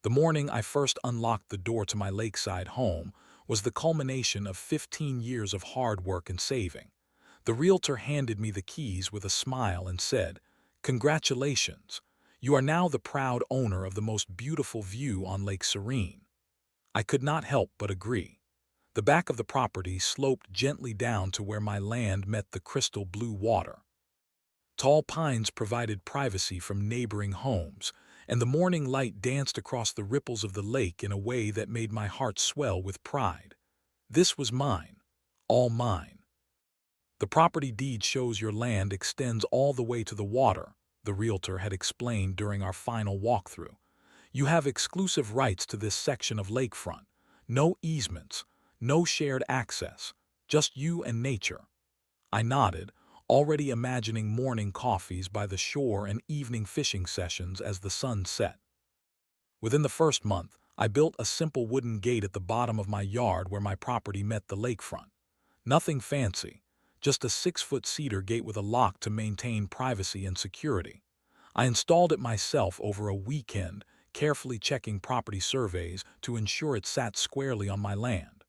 The morning I first unlocked the door to my lakeside home was the culmination of 15 years of hard work and saving. The realtor handed me the keys with a smile and said, "Congratulations, you are now the proud owner of the most beautiful view on Lake Serene." I could not help but agree. The back of the property sloped gently down to where my land met the crystal blue water. Tall pines provided privacy from neighboring homes, and the morning light danced across the ripples of the lake in a way that made my heart swell with pride. This was mine, all mine. The property deed shows your land extends all the way to the water, the realtor had explained during our final walkthrough. You have exclusive rights to this section of lakefront. No easements, no shared access, just you and nature. I nodded, already imagining morning coffees by the shore and evening fishing sessions as the sun set. Within the first month, I built a simple wooden gate at the bottom of my yard where my property met the lakefront. Nothing fancy, just a 6-foot cedar gate with a lock to maintain privacy and security. I installed it myself over a weekend, carefully checking property surveys to ensure it sat squarely on my land.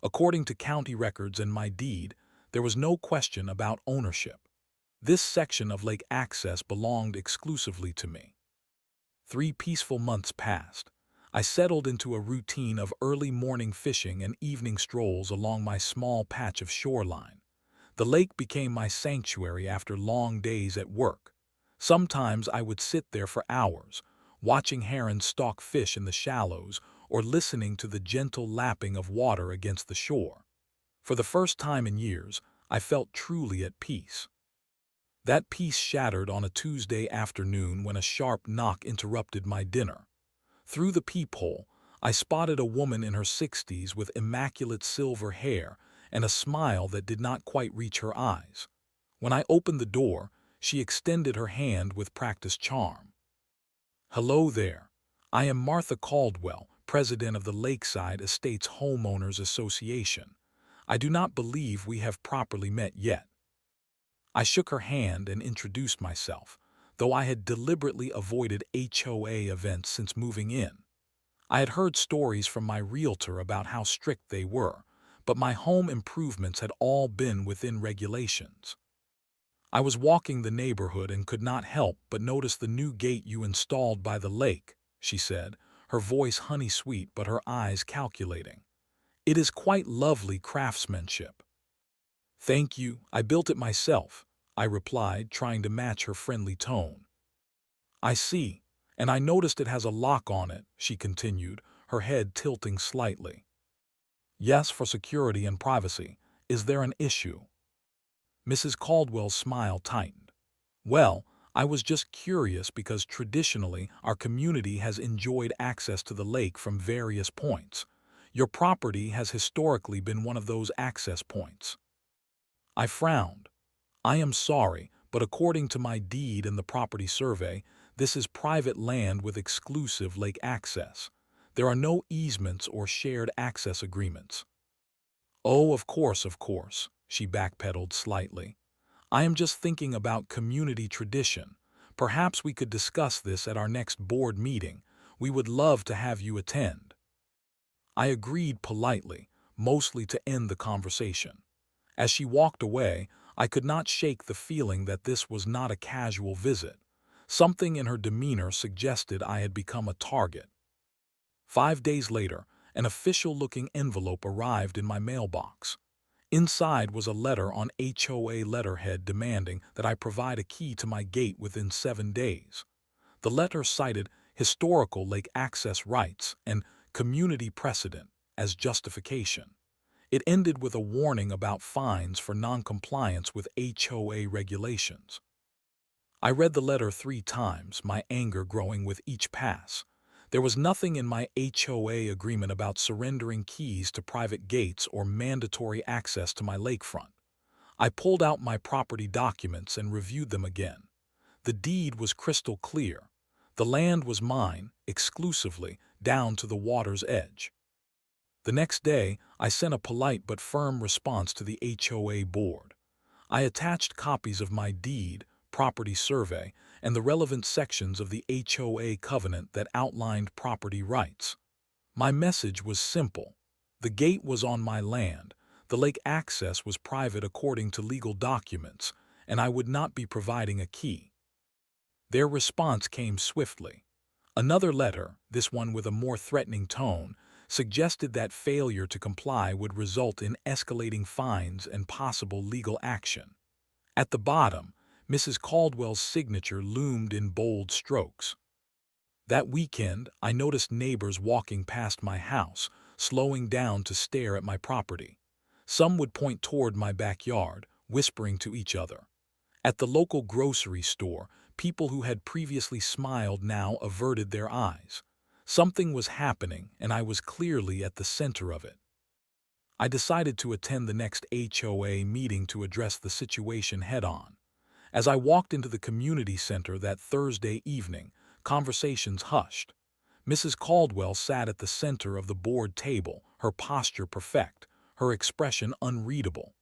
According to county records and my deed, there was no question about ownership. This section of lake access belonged exclusively to me. 3 peaceful months passed. I settled into a routine of early morning fishing and evening strolls along my small patch of shoreline. The lake became my sanctuary after long days at work. Sometimes I would sit there for hours, watching herons stalk fish in the shallows or listening to the gentle lapping of water against the shore. For the first time in years, I felt truly at peace. That peace shattered on a Tuesday afternoon when a sharp knock interrupted my dinner. Through the peephole, I spotted a woman in her 60s with immaculate silver hair and a smile that did not quite reach her eyes. When I opened the door, she extended her hand with practiced charm. "Hello there. I am Martha Caldwell, president of the Lakeside Estates Homeowners Association. I do not believe we have properly met yet." I shook her hand and introduced myself, though I had deliberately avoided HOA events since moving in. I had heard stories from my realtor about how strict they were, but my home improvements had all been within regulations. "I was walking the neighborhood and could not help but notice the new gate you installed by the lake," she said, her voice honey-sweet but her eyes calculating. "It is quite lovely craftsmanship." "Thank you, I built it myself," I replied, trying to match her friendly tone. "I see, and I noticed it has a lock on it," she continued, her head tilting slightly. "Yes, for security and privacy. Is there an issue?" Mrs. Caldwell's smile tightened. "Well, I was just curious because traditionally our community has enjoyed access to the lake from various points. Your property has historically been one of those access points." I frowned. "I am sorry, but according to my deed and the property survey, this is private land with exclusive lake access. There are no easements or shared access agreements." "Oh, of course," she backpedaled slightly. "I am just thinking about community tradition. Perhaps we could discuss this at our next board meeting. We would love to have you attend." I agreed politely, mostly to end the conversation. As she walked away, I could not shake the feeling that this was not a casual visit. Something in her demeanor suggested I had become a target. 5 days later, an official-looking envelope arrived in my mailbox. Inside was a letter on HOA letterhead demanding that I provide a key to my gate within 7 days. The letter cited historical lake access rights and community precedent as justification. It ended with a warning about fines for noncompliance with HOA regulations. I read the letter 3 times, my anger growing with each pass. There was nothing in my HOA agreement about surrendering keys to private gates or mandatory access to my lakefront. I pulled out my property documents and reviewed them again. The deed was crystal clear. The land was mine, exclusively, down to the water's edge. The next day, I sent a polite but firm response to the HOA board. I attached copies of my deed, property survey, and the relevant sections of the HOA covenant that outlined property rights. My message was simple. The gate was on my land, the lake access was private according to legal documents, and I would not be providing a key. Their response came swiftly. Another letter, this one with a more threatening tone, suggested that failure to comply would result in escalating fines and possible legal action. At the bottom, Mrs. Caldwell's signature loomed in bold strokes. That weekend, I noticed neighbors walking past my house, slowing down to stare at my property. Some would point toward my backyard, whispering to each other. At the local grocery store, people who had previously smiled now averted their eyes. Something was happening, and I was clearly at the center of it. I decided to attend the next HOA meeting to address the situation head-on. As I walked into the community center that Thursday evening, conversations hushed. Mrs. Caldwell sat at the center of the board table, her posture perfect, her expression unreadable.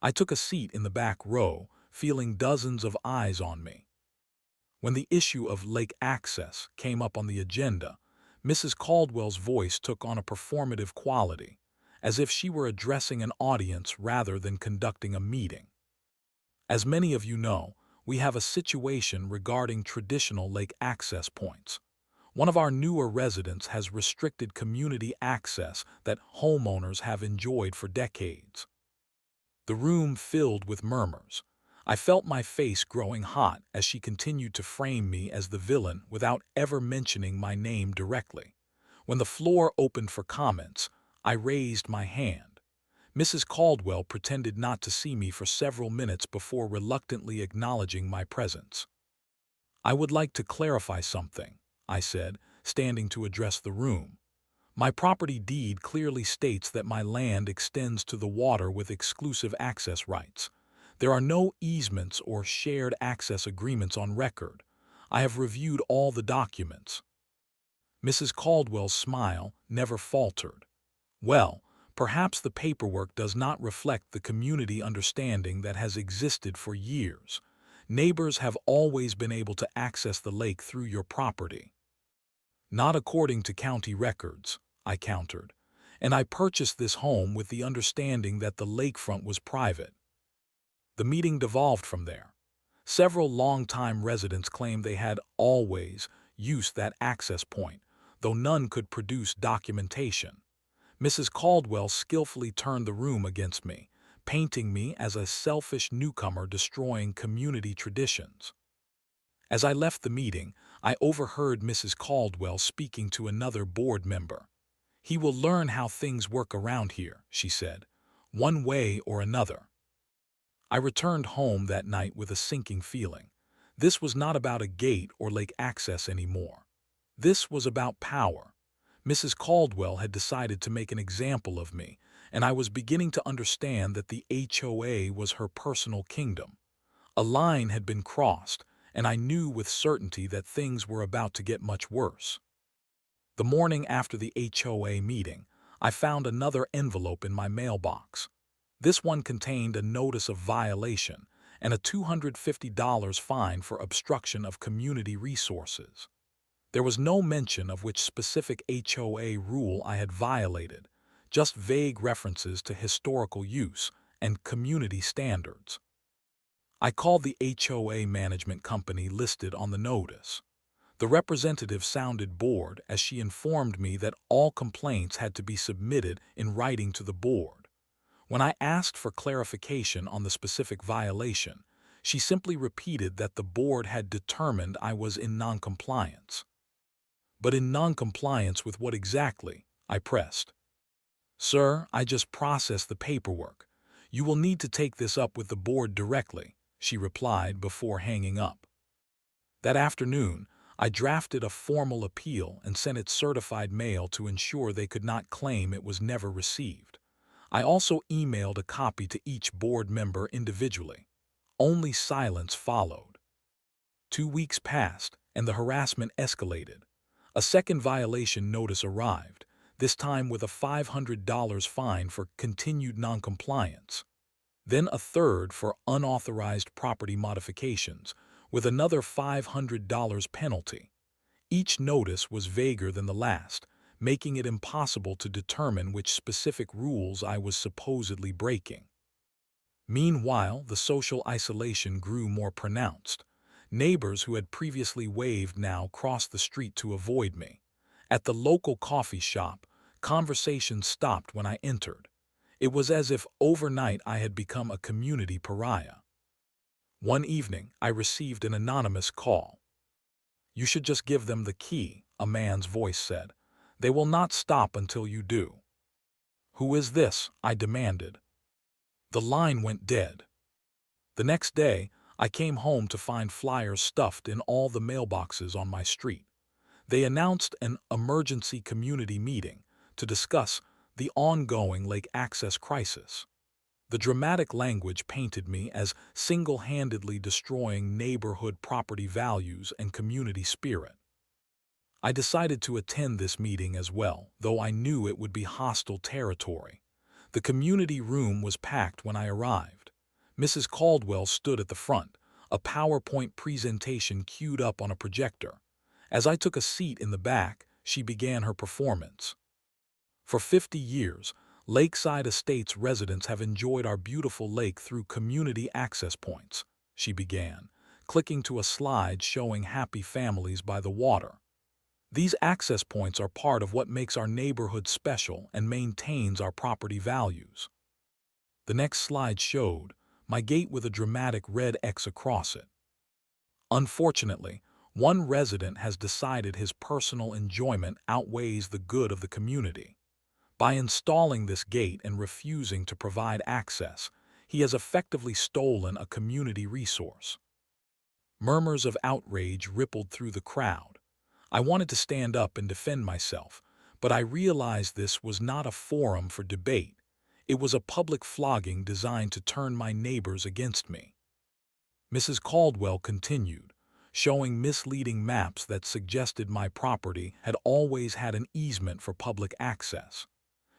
I took a seat in the back row, feeling dozens of eyes on me. When the issue of lake access came up on the agenda, Mrs. Caldwell's voice took on a performative quality, as if she were addressing an audience rather than conducting a meeting. As many of you know, we have a situation regarding traditional lake access points. One of our newer residents has restricted community access that homeowners have enjoyed for decades. The room filled with murmurs. I felt my face growing hot as she continued to frame me as the villain without ever mentioning my name directly. When the floor opened for comments, I raised my hand. Mrs. Caldwell pretended not to see me for several minutes before reluctantly acknowledging my presence. "I would like to clarify something," I said, standing to address the room. "My property deed clearly states that my land extends to the water with exclusive access rights. There are no easements or shared access agreements on record. I have reviewed all the documents." Mrs. Caldwell's smile never faltered. "Well, perhaps the paperwork does not reflect the community understanding that has existed for years. Neighbors have always been able to access the lake through your property." "Not according to county records," I countered, "and I purchased this home with the understanding that the lakefront was private." The meeting devolved from there. Several longtime residents claimed they had always used that access point, though none could produce documentation. Mrs. Caldwell skillfully turned the room against me, painting me as a selfish newcomer destroying community traditions. As I left the meeting, I overheard Mrs. Caldwell speaking to another board member. "He will learn how things work around here," she said, "one way or another." I returned home that night with a sinking feeling. This was not about a gate or lake access anymore. This was about power. Mrs. Caldwell had decided to make an example of me, and I was beginning to understand that the HOA was her personal kingdom. A line had been crossed, and I knew with certainty that things were about to get much worse. The morning after the HOA meeting, I found another envelope in my mailbox. This one contained a notice of violation and a $250 fine for obstruction of community resources. There was no mention of which specific HOA rule I had violated, just vague references to historical use and community standards. I called the HOA management company listed on the notice. The representative sounded bored as she informed me that all complaints had to be submitted in writing to the board. When I asked for clarification on the specific violation, she simply repeated that the board had determined I was in noncompliance. "But in noncompliance with what exactly?" I pressed. "Sir, I just processed the paperwork. You will need to take this up with the board directly," she replied before hanging up. That afternoon, I drafted a formal appeal and sent it certified mail to ensure they could not claim it was never received. I also emailed a copy to each board member individually. Only silence followed. 2 weeks passed, and the harassment escalated. A second violation notice arrived, this time with a $500 fine for continued noncompliance. Then a third for unauthorized property modifications, with another $500 penalty. Each notice was vaguer than the last, making it impossible to determine which specific rules I was supposedly breaking. Meanwhile, the social isolation grew more pronounced. Neighbors who had previously waved now crossed the street to avoid me. At the local coffee shop, conversation stopped when I entered. It was as if overnight I had become a community pariah. One evening, I received an anonymous call. "You should just give them the key," a man's voice said. "They will not stop until you do." "Who is this?" I demanded. The line went dead. The next day, I came home to find flyers stuffed in all the mailboxes on my street. They announced an emergency community meeting to discuss the ongoing lake access crisis. The dramatic language painted me as single-handedly destroying neighborhood property values and community spirit. I decided to attend this meeting as well, though I knew it would be hostile territory. The community room was packed when I arrived. Mrs. Caldwell stood at the front, a PowerPoint presentation queued up on a projector. As I took a seat in the back, she began her performance. "For 50 years, Lakeside Estates residents have enjoyed our beautiful lake through community access points," she began, clicking to a slide showing happy families by the water. "These access points are part of what makes our neighborhood special and maintains our property values." The next slide showed my gate with a dramatic red X across it. Unfortunately, one resident has decided his personal enjoyment outweighs the good of the community. By installing this gate and refusing to provide access, he has effectively stolen a community resource. Murmurs of outrage rippled through the crowd. I wanted to stand up and defend myself, but I realized this was not a forum for debate. It was a public flogging designed to turn my neighbors against me. Mrs. Caldwell continued, showing misleading maps that suggested my property had always had an easement for public access.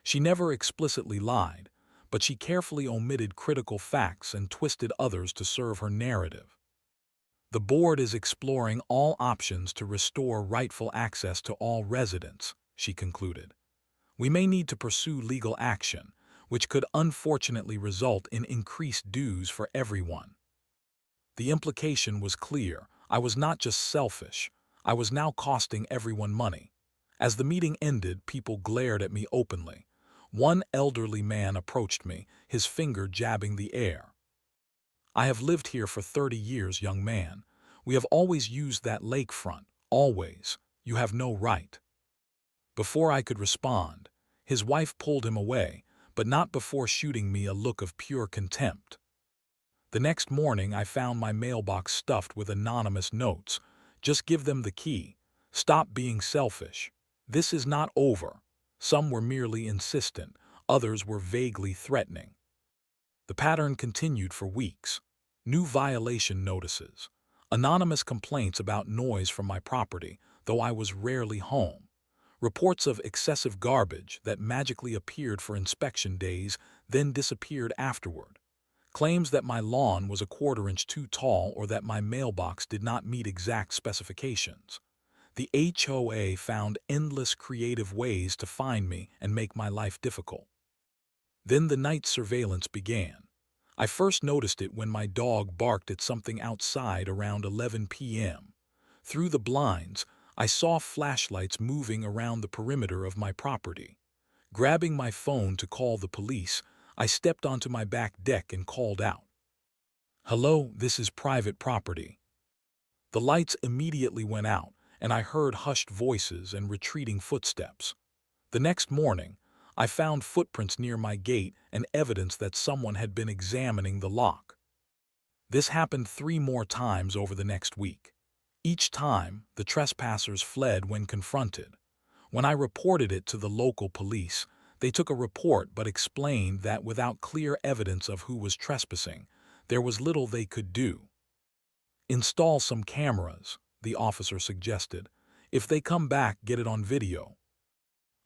She never explicitly lied, but she carefully omitted critical facts and twisted others to serve her narrative. "The board is exploring all options to restore rightful access to all residents," she concluded. "We may need to pursue legal action, which could unfortunately result in increased dues for everyone." The implication was clear. I was not just selfish. I was now costing everyone money. As the meeting ended, people glared at me openly. One elderly man approached me, his finger jabbing the air. "I have lived here for 30 years, young man. We have always used that lakefront. Always. You have no right." Before I could respond, his wife pulled him away, but not before shooting me a look of pure contempt. The next morning, I found my mailbox stuffed with anonymous notes. "Just give them the key. Stop being selfish. This is not over." Some were merely insistent, others were vaguely threatening. The pattern continued for weeks. New violation notices, anonymous complaints about noise from my property, though I was rarely home, reports of excessive garbage that magically appeared for inspection days, then disappeared afterward, claims that my lawn was a quarter-inch too tall or that my mailbox did not meet exact specifications. The HOA found endless creative ways to find me and make my life difficult. Then the night surveillance began. I first noticed it when my dog barked at something outside around 11 p.m. Through the blinds, I saw flashlights moving around the perimeter of my property. Grabbing my phone to call the police, I stepped onto my back deck and called out, "Hello, this is private property." The lights immediately went out, and I heard hushed voices and retreating footsteps. The next morning, I found footprints near my gate and evidence that someone had been examining the lock. This happened 3 more times over the next week. Each time, the trespassers fled when confronted. When I reported it to the local police, they took a report but explained that without clear evidence of who was trespassing, there was little they could do. "Install some cameras," the officer suggested. "If they come back, get it on video."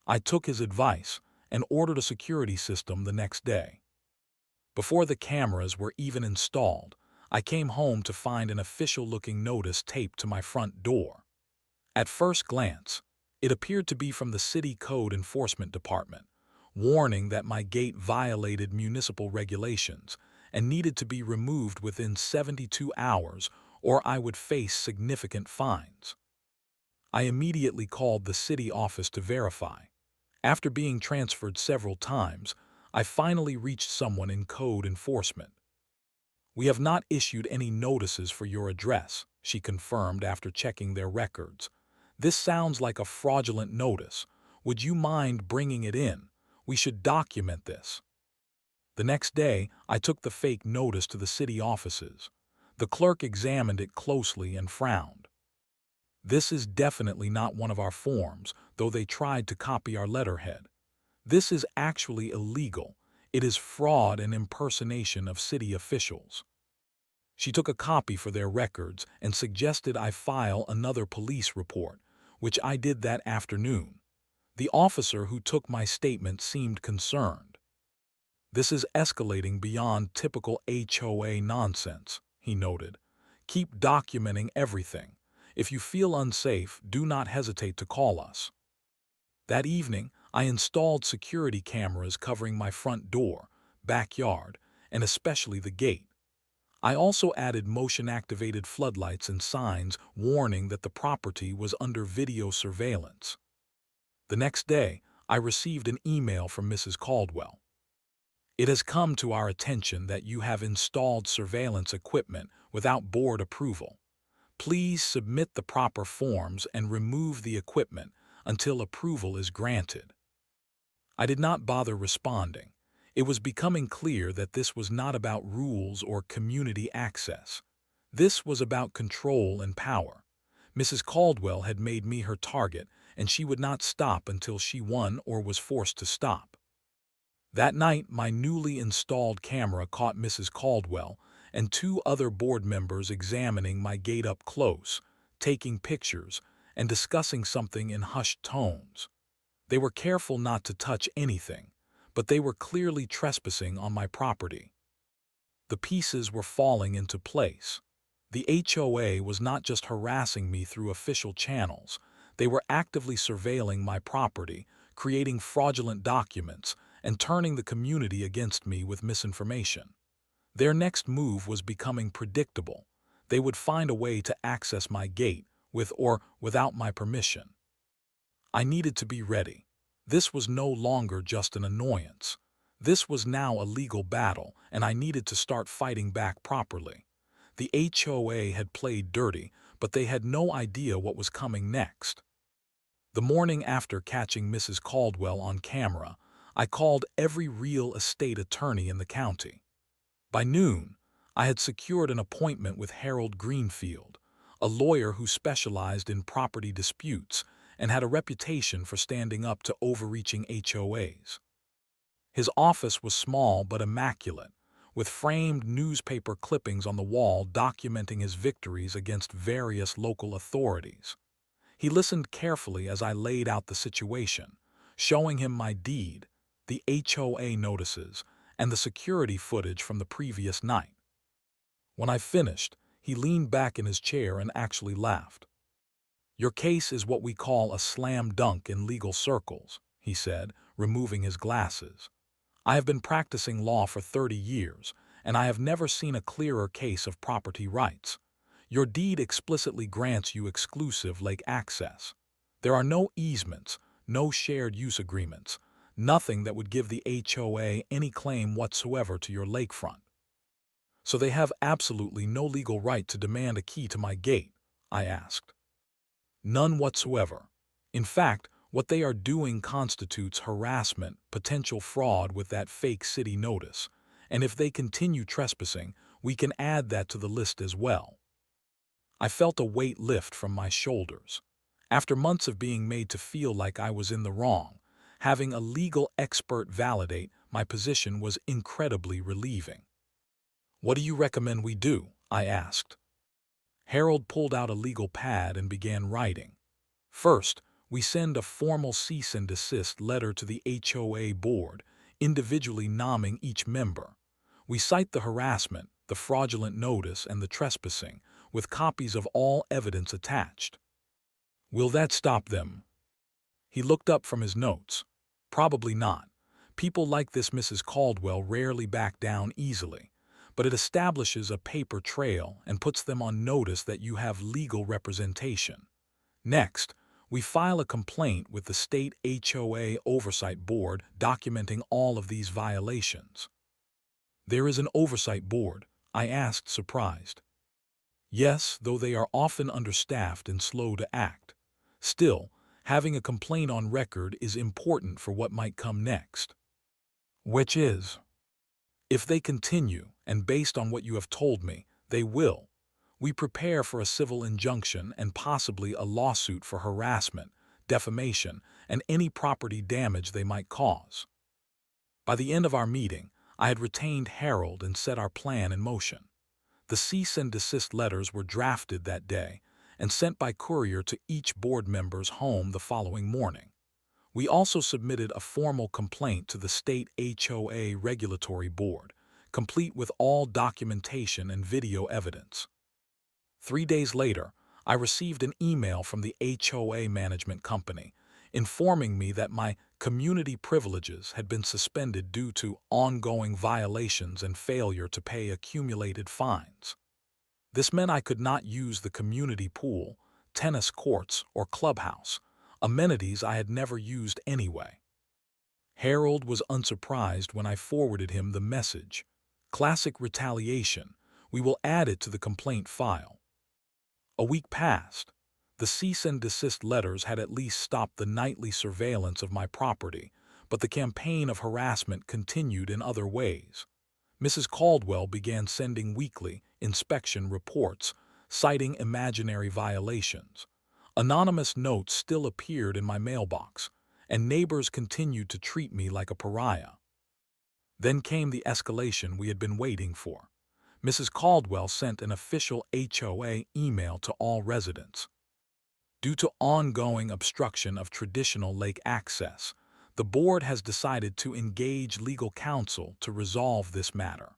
I took his advice and ordered a security system the next day. Before the cameras were even installed, I came home to find an official-looking notice taped to my front door. At first glance, it appeared to be from the City Code Enforcement Department, warning that my gate violated municipal regulations and needed to be removed within 72 hours or I would face significant fines. I immediately called the city office to verify. After being transferred several times, I finally reached someone in code enforcement. "We have not issued any notices for your address," she confirmed after checking their records. "This sounds like a fraudulent notice. Would you mind bringing it in? We should document this." The next day, I took the fake notice to the city offices. The clerk examined it closely and frowned. "This is definitely not one of our forms, though they tried to copy our letterhead. This is actually illegal. It is fraud and impersonation of city officials." She took a copy for their records and suggested I file another police report, which I did that afternoon. The officer who took my statement seemed concerned. "This is escalating beyond typical HOA nonsense," he noted. "Keep documenting everything. If you feel unsafe, do not hesitate to call us." That evening, I installed security cameras covering my front door, backyard, and especially the gate. I also added motion-activated floodlights and signs warning that the property was under video surveillance. The next day, I received an email from Mrs. Caldwell. "It has come to our attention that you have installed surveillance equipment without board approval. Please submit the proper forms and remove the equipment until approval is granted." I did not bother responding. It was becoming clear that this was not about rules or community access. This was about control and power. Mrs. Caldwell had made me her target, and she would not stop until she won or was forced to stop. That night, my newly installed camera caught Mrs. Caldwell and two other board members examining my gate up close, taking pictures, and discussing something in hushed tones. They were careful not to touch anything, but they were clearly trespassing on my property. The pieces were falling into place. The HOA was not just harassing me through official channels, they were actively surveilling my property, creating fraudulent documents, and turning the community against me with misinformation. Their next move was becoming predictable. They would find a way to access my gate, with or without my permission. I needed to be ready. This was no longer just an annoyance. This was now a legal battle, and I needed to start fighting back properly. The HOA had played dirty, but they had no idea what was coming next. The morning after catching Mrs. Caldwell on camera, I called every real estate attorney in the county. By noon, I had secured an appointment with Harold Greenfield, a lawyer who specialized in property disputes and had a reputation for standing up to overreaching HOAs. His office was small but immaculate, with framed newspaper clippings on the wall documenting his victories against various local authorities. He listened carefully as I laid out the situation, showing him my deed, the HOA notices, and the security footage from the previous night. When I finished, he leaned back in his chair and actually laughed. "Your case is what we call a slam dunk in legal circles," he said, removing his glasses. "I have been practicing law for 30 years, and I have never seen a clearer case of property rights. Your deed explicitly grants you exclusive lake access. There are no easements, no shared use agreements, nothing that would give the HOA any claim whatsoever to your lakefront. So they have absolutely no legal right to demand a key to my gate?" I asked. "None whatsoever. In fact, what they are doing constitutes harassment, potential fraud with that fake city notice, and if they continue trespassing, we can add that to the list as well." I felt a weight lift from my shoulders. After months of being made to feel like I was in the wrong, having a legal expert validate my position was incredibly relieving. "What do you recommend we do?" I asked. Harold pulled out a legal pad and began writing. "First, we send a formal cease and desist letter to the HOA board, individually nomming each member. We cite the harassment, the fraudulent notice, and the trespassing, with copies of all evidence attached. Will that stop them? He looked up from his notes. Probably not. People like this Mrs. Caldwell rarely back down easily, but it establishes a paper trail and puts them on notice that you have legal representation. Next, we file a complaint with the state HOA Oversight Board documenting all of these violations. There is an oversight board? I asked, surprised. Yes, though they are often understaffed and slow to act. Still, having a complaint on record is important for what might come next. Which is, if they continue, and based on what you have told me, they will, we prepare for a civil injunction and possibly a lawsuit for harassment, defamation, and any property damage they might cause. By the end of our meeting, I had retained Harold and set our plan in motion. The cease and desist letters were drafted that day and sent by courier to each board member's home the following morning. We also submitted a formal complaint to the state HOA Regulatory Board, complete with all documentation and video evidence. 3 days later, I received an email from the HOA management company informing me that my community privileges had been suspended due to ongoing violations and failure to pay accumulated fines. This meant I could not use the community pool, tennis courts, or clubhouse, amenities I had never used anyway. Harold was unsurprised when I forwarded him the message. Classic retaliation. We will add it to the complaint file. A week passed. The cease and desist letters had at least stopped the nightly surveillance of my property, but the campaign of harassment continued in other ways. Mrs. Caldwell began sending weekly inspection reports, citing imaginary violations. Anonymous notes still appeared in my mailbox, and neighbors continued to treat me like a pariah. Then came the escalation we had been waiting for. Mrs. Caldwell sent an official HOA email to all residents. Due to ongoing obstruction of traditional lake access, the board has decided to engage legal counsel to resolve this matter.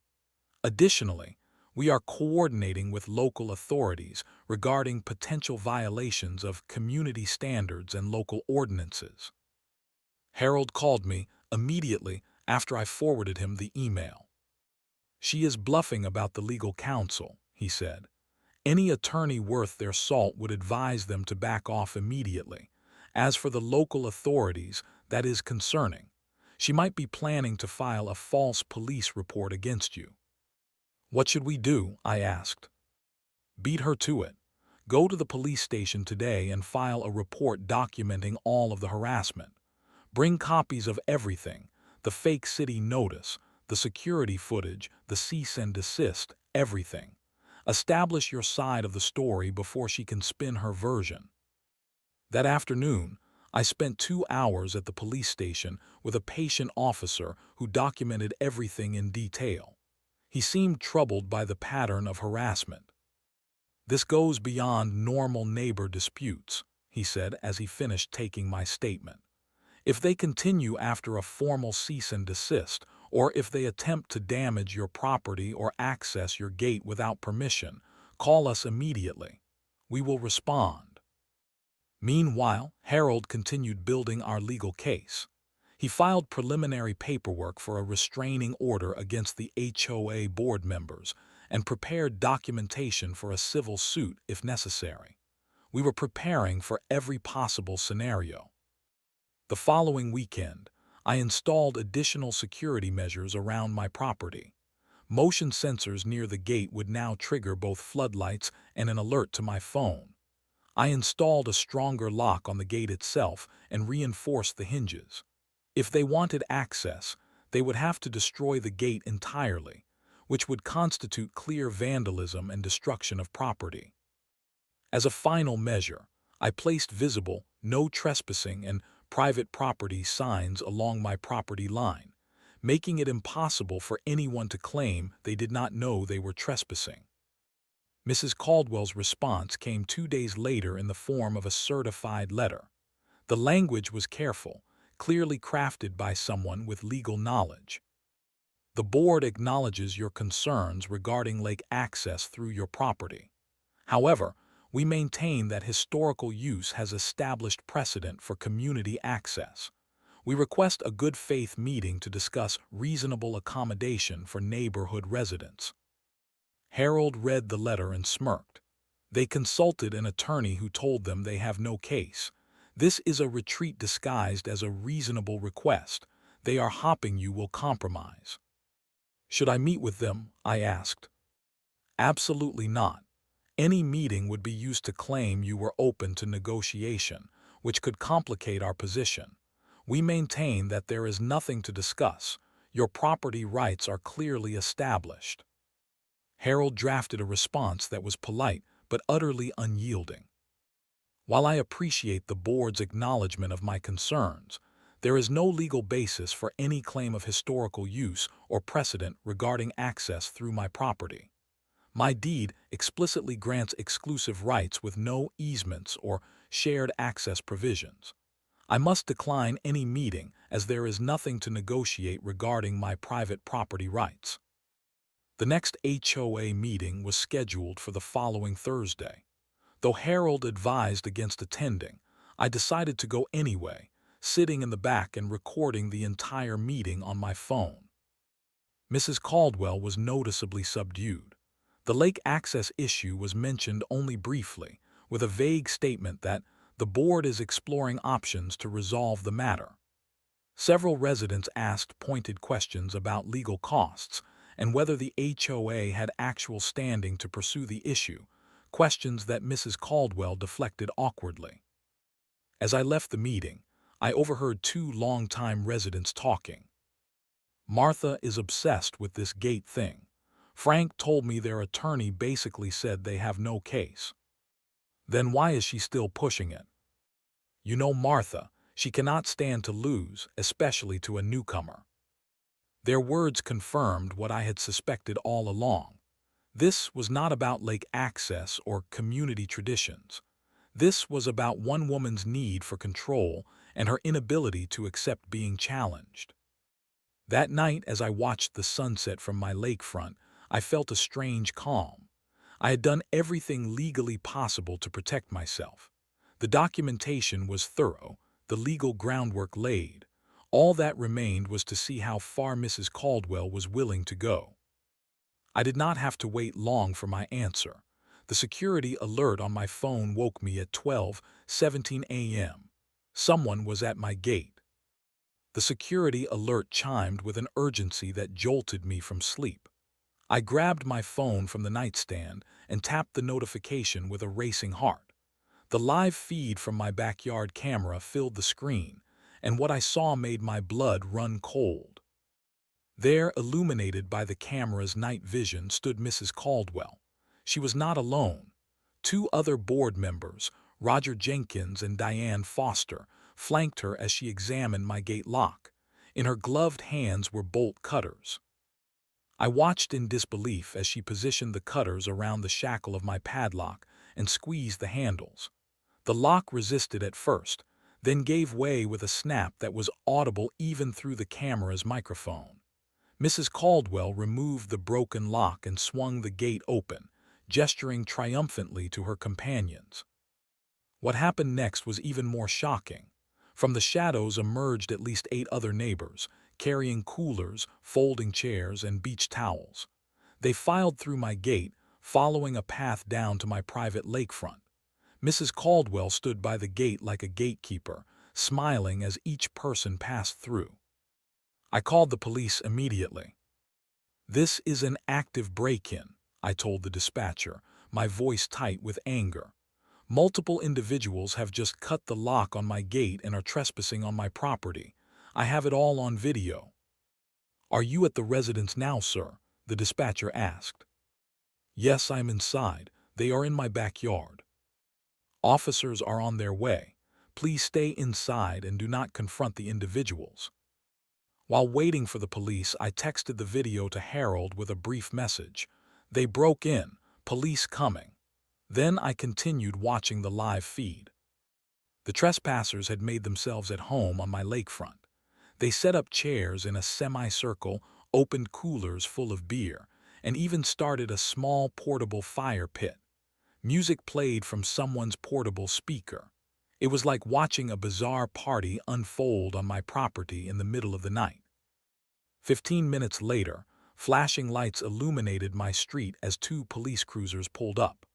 Additionally, we are coordinating with local authorities regarding potential violations of community standards and local ordinances. Harold called me immediately after I forwarded him the email. She is bluffing about the legal counsel, he said. Any attorney worth their salt would advise them to back off immediately. As for the local authorities, that is concerning. She might be planning to file a false police report against you. What should we do? I asked. Beat her to it. Go to the police station today and file a report documenting all of the harassment. Bring copies of everything, the fake city notice, the security footage, the cease and desist, everything. Establish your side of the story before she can spin her version. That afternoon, I spent 2 hours at the police station with a patient officer who documented everything in detail. He seemed troubled by the pattern of harassment. This goes beyond normal neighbor disputes, he said as he finished taking my statement. If they continue after a formal cease and desist, or if they attempt to damage your property or access your gate without permission, call us immediately. We will respond. Meanwhile, Harold continued building our legal case. He filed preliminary paperwork for a restraining order against the HOA board members and prepared documentation for a civil suit if necessary. We were preparing for every possible scenario. The following weekend, I installed additional security measures around my property. Motion sensors near the gate would now trigger both floodlights and an alert to my phone. I installed a stronger lock on the gate itself and reinforced the hinges. If they wanted access, they would have to destroy the gate entirely, which would constitute clear vandalism and destruction of property. As a final measure, I placed visible, no trespassing, and private property signs along my property line, making it impossible for anyone to claim they did not know they were trespassing. Mrs. Caldwell's response came 2 days later in the form of a certified letter. The language was careful, clearly crafted by someone with legal knowledge. The board acknowledges your concerns regarding lake access through your property. However, we maintain that historical use has established precedent for community access. We request a good faith meeting to discuss reasonable accommodation for neighborhood residents. Harold read the letter and smirked. They consulted an attorney who told them they have no case. This is a retreat disguised as a reasonable request. They are hoping you will compromise. Should I meet with them? I asked. Absolutely not. Any meeting would be used to claim you were open to negotiation, which could complicate our position. We maintain that there is nothing to discuss. Your property rights are clearly established. Harold drafted a response that was polite but utterly unyielding. While I appreciate the board's acknowledgement of my concerns, there is no legal basis for any claim of historical use or precedent regarding access through my property. My deed explicitly grants exclusive rights with no easements or shared access provisions. I must decline any meeting as there is nothing to negotiate regarding my private property rights. The next HOA meeting was scheduled for the following Thursday. Though Harold advised against attending, I decided to go anyway, sitting in the back and recording the entire meeting on my phone. Mrs. Caldwell was noticeably subdued. The lake access issue was mentioned only briefly, with a vague statement that the board is exploring options to resolve the matter. Several residents asked pointed questions about legal costs and whether the HOA had actual standing to pursue the issue, questions that Mrs. Caldwell deflected awkwardly. As I left the meeting, I overheard two longtime residents talking. Martha is obsessed with this gate thing. Frank told me their attorney basically said they have no case. Then why is she still pushing it? You know Martha, she cannot stand to lose, especially to a newcomer. Their words confirmed what I had suspected all along. This was not about lake access or community traditions. This was about one woman's need for control and her inability to accept being challenged. That night, as I watched the sunset from my lakefront, I felt a strange calm. I had done everything legally possible to protect myself. The documentation was thorough, the legal groundwork laid. All that remained was to see how far Mrs. Caldwell was willing to go. I did not have to wait long for my answer. The security alert on my phone woke me at 12:17 a.m. Someone was at my gate. The security alert chimed with an urgency that jolted me from sleep. I grabbed my phone from the nightstand and tapped the notification with a racing heart. The live feed from my backyard camera filled the screen, and what I saw made my blood run cold. There, illuminated by the camera's night vision, stood Mrs. Caldwell. She was not alone. Two other board members, Roger Jenkins and Diane Foster, flanked her as she examined my gate lock. In her gloved hands were bolt cutters. I watched in disbelief as she positioned the cutters around the shackle of my padlock and squeezed the handles. The lock resisted at first, then gave way with a snap that was audible even through the camera's microphone. Mrs. Caldwell removed the broken lock and swung the gate open, gesturing triumphantly to her companions. What happened next was even more shocking. From the shadows emerged at least 8 other neighbors, carrying coolers, folding chairs, and beach towels. They filed through my gate, following a path down to my private lakefront. Mrs. Caldwell stood by the gate like a gatekeeper, smiling as each person passed through. I called the police immediately. "This is an active break-in," I told the dispatcher, my voice tight with anger. "Multiple individuals have just cut the lock on my gate and are trespassing on my property. I have it all on video." "Are you at the residence now, sir?" the dispatcher asked. "Yes, I'm inside. They are in my backyard." "Officers are on their way. Please stay inside and do not confront the individuals." While waiting for the police, I texted the video to Harold with a brief message. "They broke in. Police coming." Then I continued watching the live feed. The trespassers had made themselves at home on my lakefront. They set up chairs in a semicircle, opened coolers full of beer, and even started a small portable fire pit. Music played from someone's portable speaker. It was like watching a bizarre party unfold on my property in the middle of the night. 15 minutes later, flashing lights illuminated my street as two police cruisers pulled up.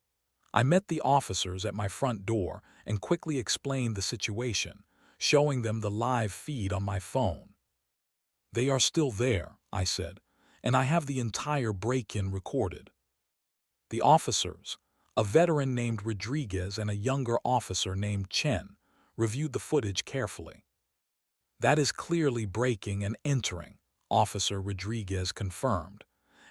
I met the officers at my front door and quickly explained the situation, showing them the live feed on my phone. "They are still there," I said, "and I have the entire break-in recorded." The officers, a veteran named Rodriguez and a younger officer named Chen, reviewed the footage carefully. "That is clearly breaking and entering," Officer Rodriguez confirmed.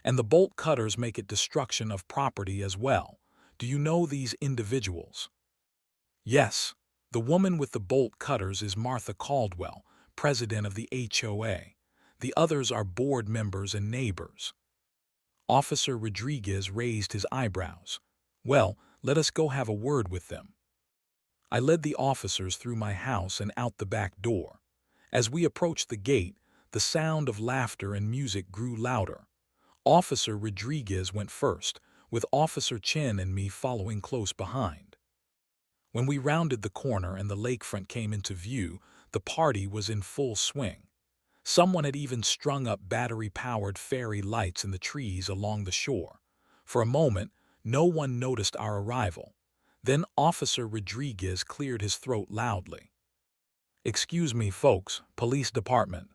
"And the bolt cutters make it destruction of property as well. Do you know these individuals?" "Yes. The woman with the bolt cutters is Martha Caldwell, president of the HOA. The others are board members and neighbors." Officer Rodriguez raised his eyebrows. "Well, let us go have a word with them." I led the officers through my house and out the back door. As we approached the gate, the sound of laughter and music grew louder. Officer Rodriguez went first, with Officer Chen and me following close behind. When we rounded the corner and the lakefront came into view, the party was in full swing. Someone had even strung up battery-powered fairy lights in the trees along the shore. For a moment, no one noticed our arrival. Then Officer Rodriguez cleared his throat loudly. "Excuse me, folks, police department."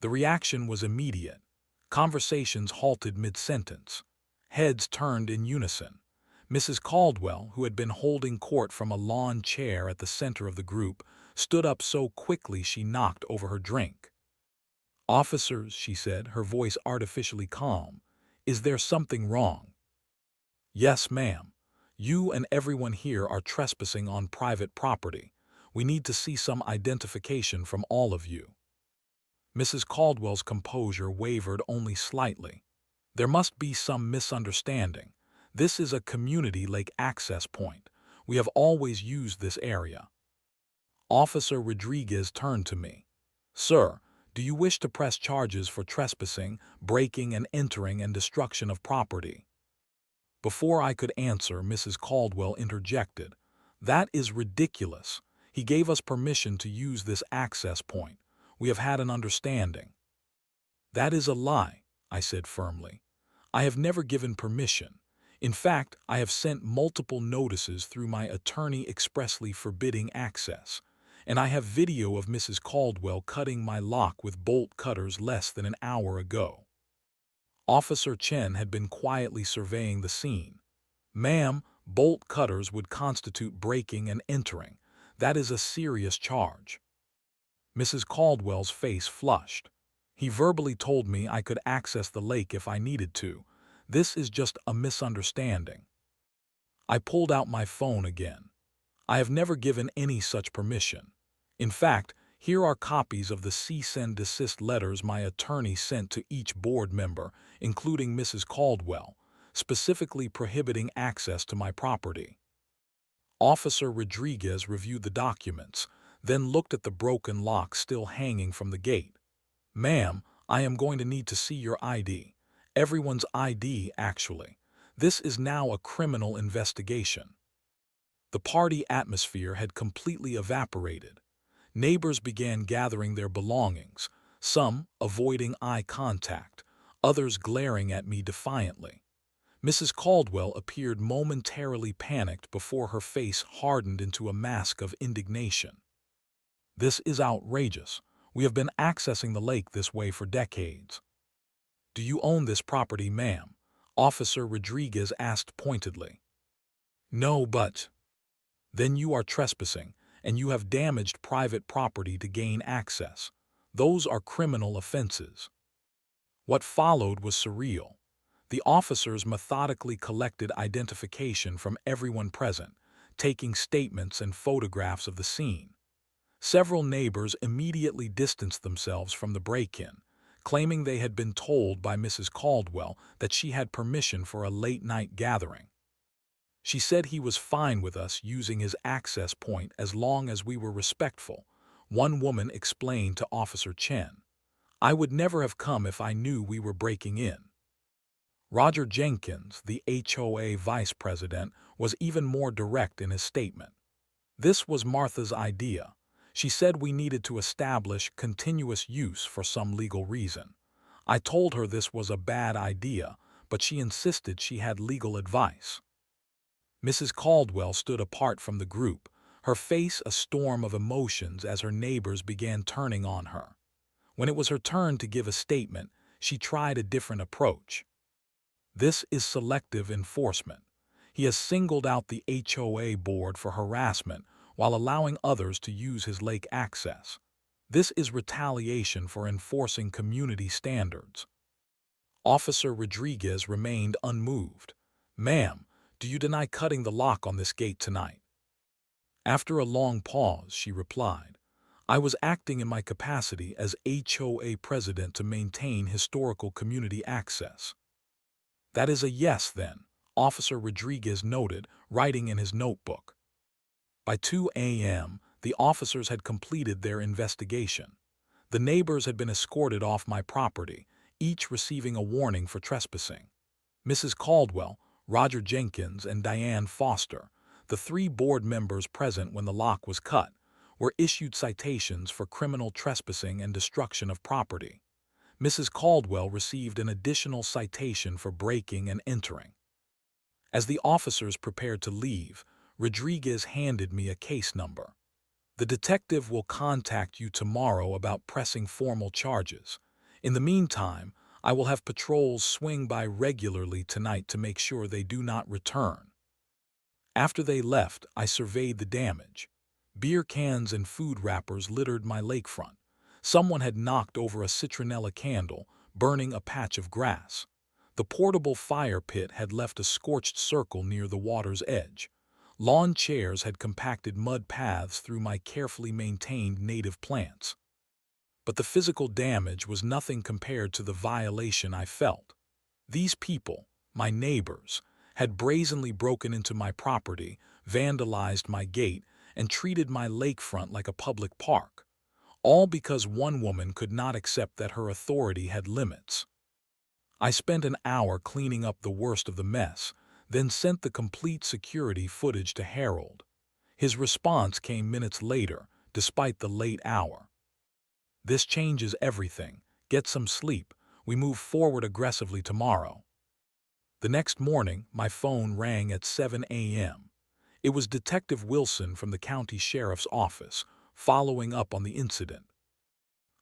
The reaction was immediate. Conversations halted mid-sentence. Heads turned in unison. Mrs. Caldwell, who had been holding court from a lawn chair at the center of the group, stood up so quickly she knocked over her drink. "Officers," she said, her voice artificially calm, "is there something wrong?" "Yes, ma'am. You and everyone here are trespassing on private property. We need to see some identification from all of you." Mrs. Caldwell's composure wavered only slightly. "There must be some misunderstanding. This is a community lake access point. We have always used this area." Officer Rodriguez turned to me. "Sir, do you wish to press charges for trespassing, breaking and entering and destruction of property?" Before I could answer, Mrs. Caldwell interjected. "That is ridiculous. He gave us permission to use this access point. We have had an understanding." "That is a lie," I said firmly. "I have never given permission. In fact, I have sent multiple notices through my attorney expressly forbidding access. And I have video of Mrs. Caldwell cutting my lock with bolt cutters less than an hour ago." Officer Chen had been quietly surveying the scene. "Ma'am, bolt cutters would constitute breaking and entering. That is a serious charge." Mrs. Caldwell's face flushed. "He verbally told me I could access the lake if I needed to. This is just a misunderstanding." I pulled out my phone again. "I have never given any such permission. In fact, here are copies of the cease and desist letters my attorney sent to each board member, including Mrs. Caldwell, specifically prohibiting access to my property." Officer Rodriguez reviewed the documents, then looked at the broken lock still hanging from the gate. "Ma'am, I am going to need to see your ID. Everyone's ID, actually. This is now a criminal investigation." The party atmosphere had completely evaporated. Neighbors began gathering their belongings, some avoiding eye contact, others glaring at me defiantly. Mrs. Caldwell appeared momentarily panicked before her face hardened into a mask of indignation. "This is outrageous. We have been accessing the lake this way for decades." "Do you own this property, ma'am?" Officer Rodriguez asked pointedly. "No, but—" "Then you are trespassing, and you have damaged private property to gain access. Those are criminal offenses." What followed was surreal. The officers methodically collected identification from everyone present, taking statements and photographs of the scene. Several neighbors immediately distanced themselves from the break-in, claiming they had been told by Mrs. Caldwell that she had permission for a late-night gathering. She said he was fine with us using his access point as long as we were respectful, one woman explained to Officer Chen. I would never have come if I knew we were breaking in." Roger Jenkins, the HOA vice president, was even more direct in his statement. "This was Martha's idea. She said we needed to establish continuous use for some legal reason. I told her this was a bad idea, but she insisted she had legal advice." Mrs. Caldwell stood apart from the group, her face a storm of emotions as her neighbors began turning on her. When it was her turn to give a statement, she tried a different approach. "This is selective enforcement. He has singled out the HOA board for harassment while allowing others to use his lake access. This is retaliation for enforcing community standards." Officer Rodriguez remained unmoved. "Ma'am, do you deny cutting the lock on this gate tonight?" After a long pause, she replied, "I was acting in my capacity as HOA president to maintain historical community access." "That is a yes, then," Officer Rodriguez noted, writing in his notebook. By 2 a.m., the officers had completed their investigation. The neighbors had been escorted off my property, each receiving a warning for trespassing. Mrs. Caldwell, Roger Jenkins, and Diane Foster, the three board members present when the lock was cut, were issued citations for criminal trespassing and destruction of property. Mrs. Caldwell received an additional citation for breaking and entering. As the officers prepared to leave, Rodriguez handed me a case number. "The detective will contact you tomorrow about pressing formal charges. In the meantime, I will have patrols swing by regularly tonight to make sure they do not return." After they left, I surveyed the damage. Beer cans and food wrappers littered my lakefront. Someone had knocked over a citronella candle, burning a patch of grass. The portable fire pit had left a scorched circle near the water's edge. Lawn chairs had compacted mud paths through my carefully maintained native plants. But the physical damage was nothing compared to the violation I felt. These people, my neighbors, had brazenly broken into my property, vandalized my gate, and treated my lakefront like a public park, all because one woman could not accept that her authority had limits. I spent an hour cleaning up the worst of the mess, then sent the complete security footage to Harold. His response came minutes later, despite the late hour. "This changes everything. Get some sleep. We move forward aggressively tomorrow." The next morning, my phone rang at 7 a.m. It was Detective Wilson from the county sheriff's office, following up on the incident.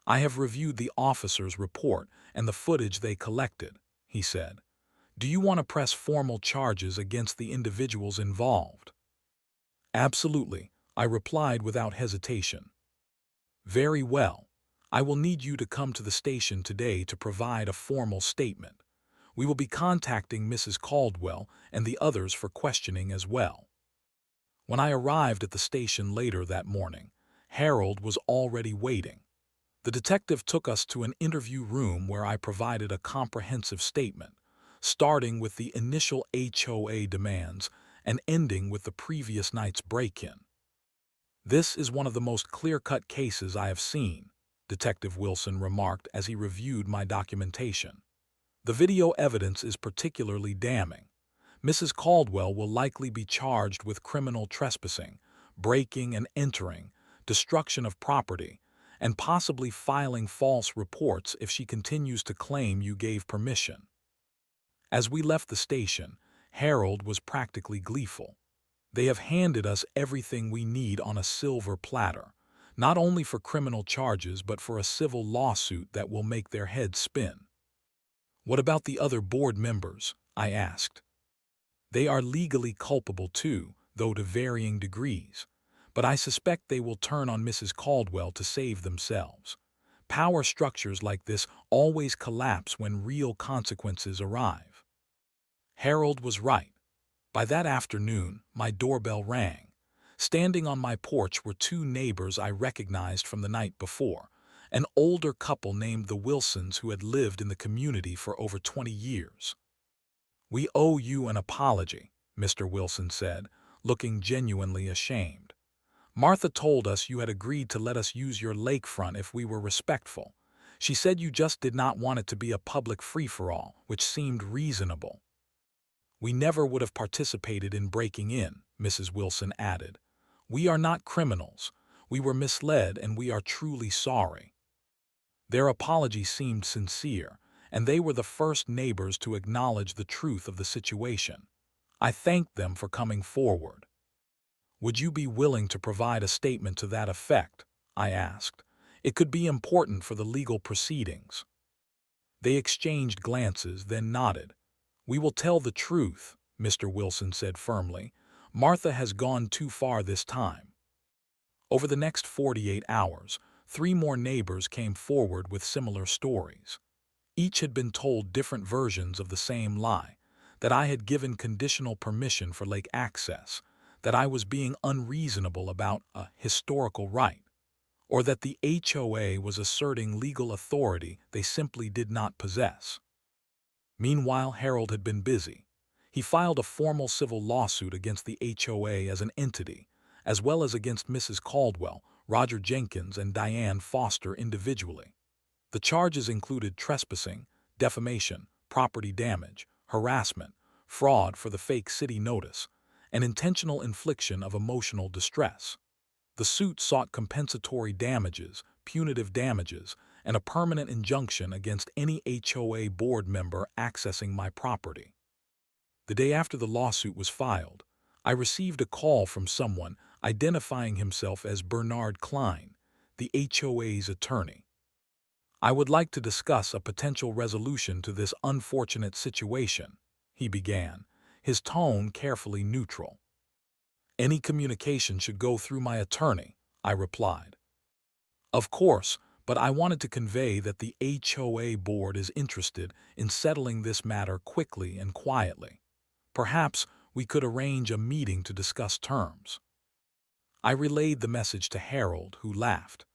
"I have reviewed the officer's report and the footage they collected," he said. "Do you want to press formal charges against the individuals involved?" "Absolutely," I replied without hesitation. "Very well. I will need you to come to the station today to provide a formal statement. We will be contacting Mrs. Caldwell and the others for questioning as well." When I arrived at the station later that morning, Harold was already waiting. The detective took us to an interview room where I provided a comprehensive statement, starting with the initial HOA demands and ending with the previous night's break-in. "This is one of the most clear-cut cases I have seen," Detective Wilson remarked as he reviewed my documentation. "The video evidence is particularly damning. Mrs. Caldwell will likely be charged with criminal trespassing, breaking and entering, destruction of property, and possibly filing false reports if she continues to claim you gave permission." As we left the station, Harold was practically gleeful. "They have handed us everything we need on a silver platter, not only for criminal charges but for a civil lawsuit that will make their heads spin." "What about the other board members?" I asked. "They are legally culpable too, though to varying degrees. But I suspect they will turn on Mrs. Caldwell to save themselves. Power structures like this always collapse when real consequences arrive." Harold was right. By that afternoon, my doorbell rang. Standing on my porch were two neighbors I recognized from the night before, an older couple named the Wilsons who had lived in the community for over 20 years. "We owe you an apology," Mr. Wilson said, looking genuinely ashamed. "Martha told us you had agreed to let us use your lakefront if we were respectful. She said you just did not want it to be a public free-for-all, which seemed reasonable. We never would have participated in breaking in, Mrs. Wilson added. We are not criminals. We were misled and we are truly sorry. Their apology seemed sincere, and they were the first neighbors to acknowledge the truth of the situation. I thanked them for coming forward. Would you be willing to provide a statement to that effect? I asked. It could be important for the legal proceedings. They exchanged glances, then nodded. We will tell the truth, Mr. Wilson said firmly. Martha has gone too far this time. Over the next 48 hours, 3 more neighbors came forward with similar stories. Each had been told different versions of the same lie, that I had given conditional permission for lake access, that I was being unreasonable about a historical right, or that the HOA was asserting legal authority they simply did not possess. Meanwhile, Harold had been busy. He filed a formal civil lawsuit against the HOA as an entity, as well as against Mrs. Caldwell, Roger Jenkins, and Diane Foster individually. The charges included trespassing, defamation, property damage, harassment, fraud for the fake city notice, and intentional infliction of emotional distress. The suit sought compensatory damages, punitive damages, and a permanent injunction against any HOA board member accessing my property. The day after the lawsuit was filed, I received a call from someone identifying himself as Bernard Klein, the HOA's attorney. I would like to discuss a potential resolution to this unfortunate situation, he began, his tone carefully neutral. Any communication should go through my attorney, I replied. Of course, but I wanted to convey that the HOA board is interested in settling this matter quickly and quietly. Perhaps we could arrange a meeting to discuss terms. I relayed the message to Harold, who laughed.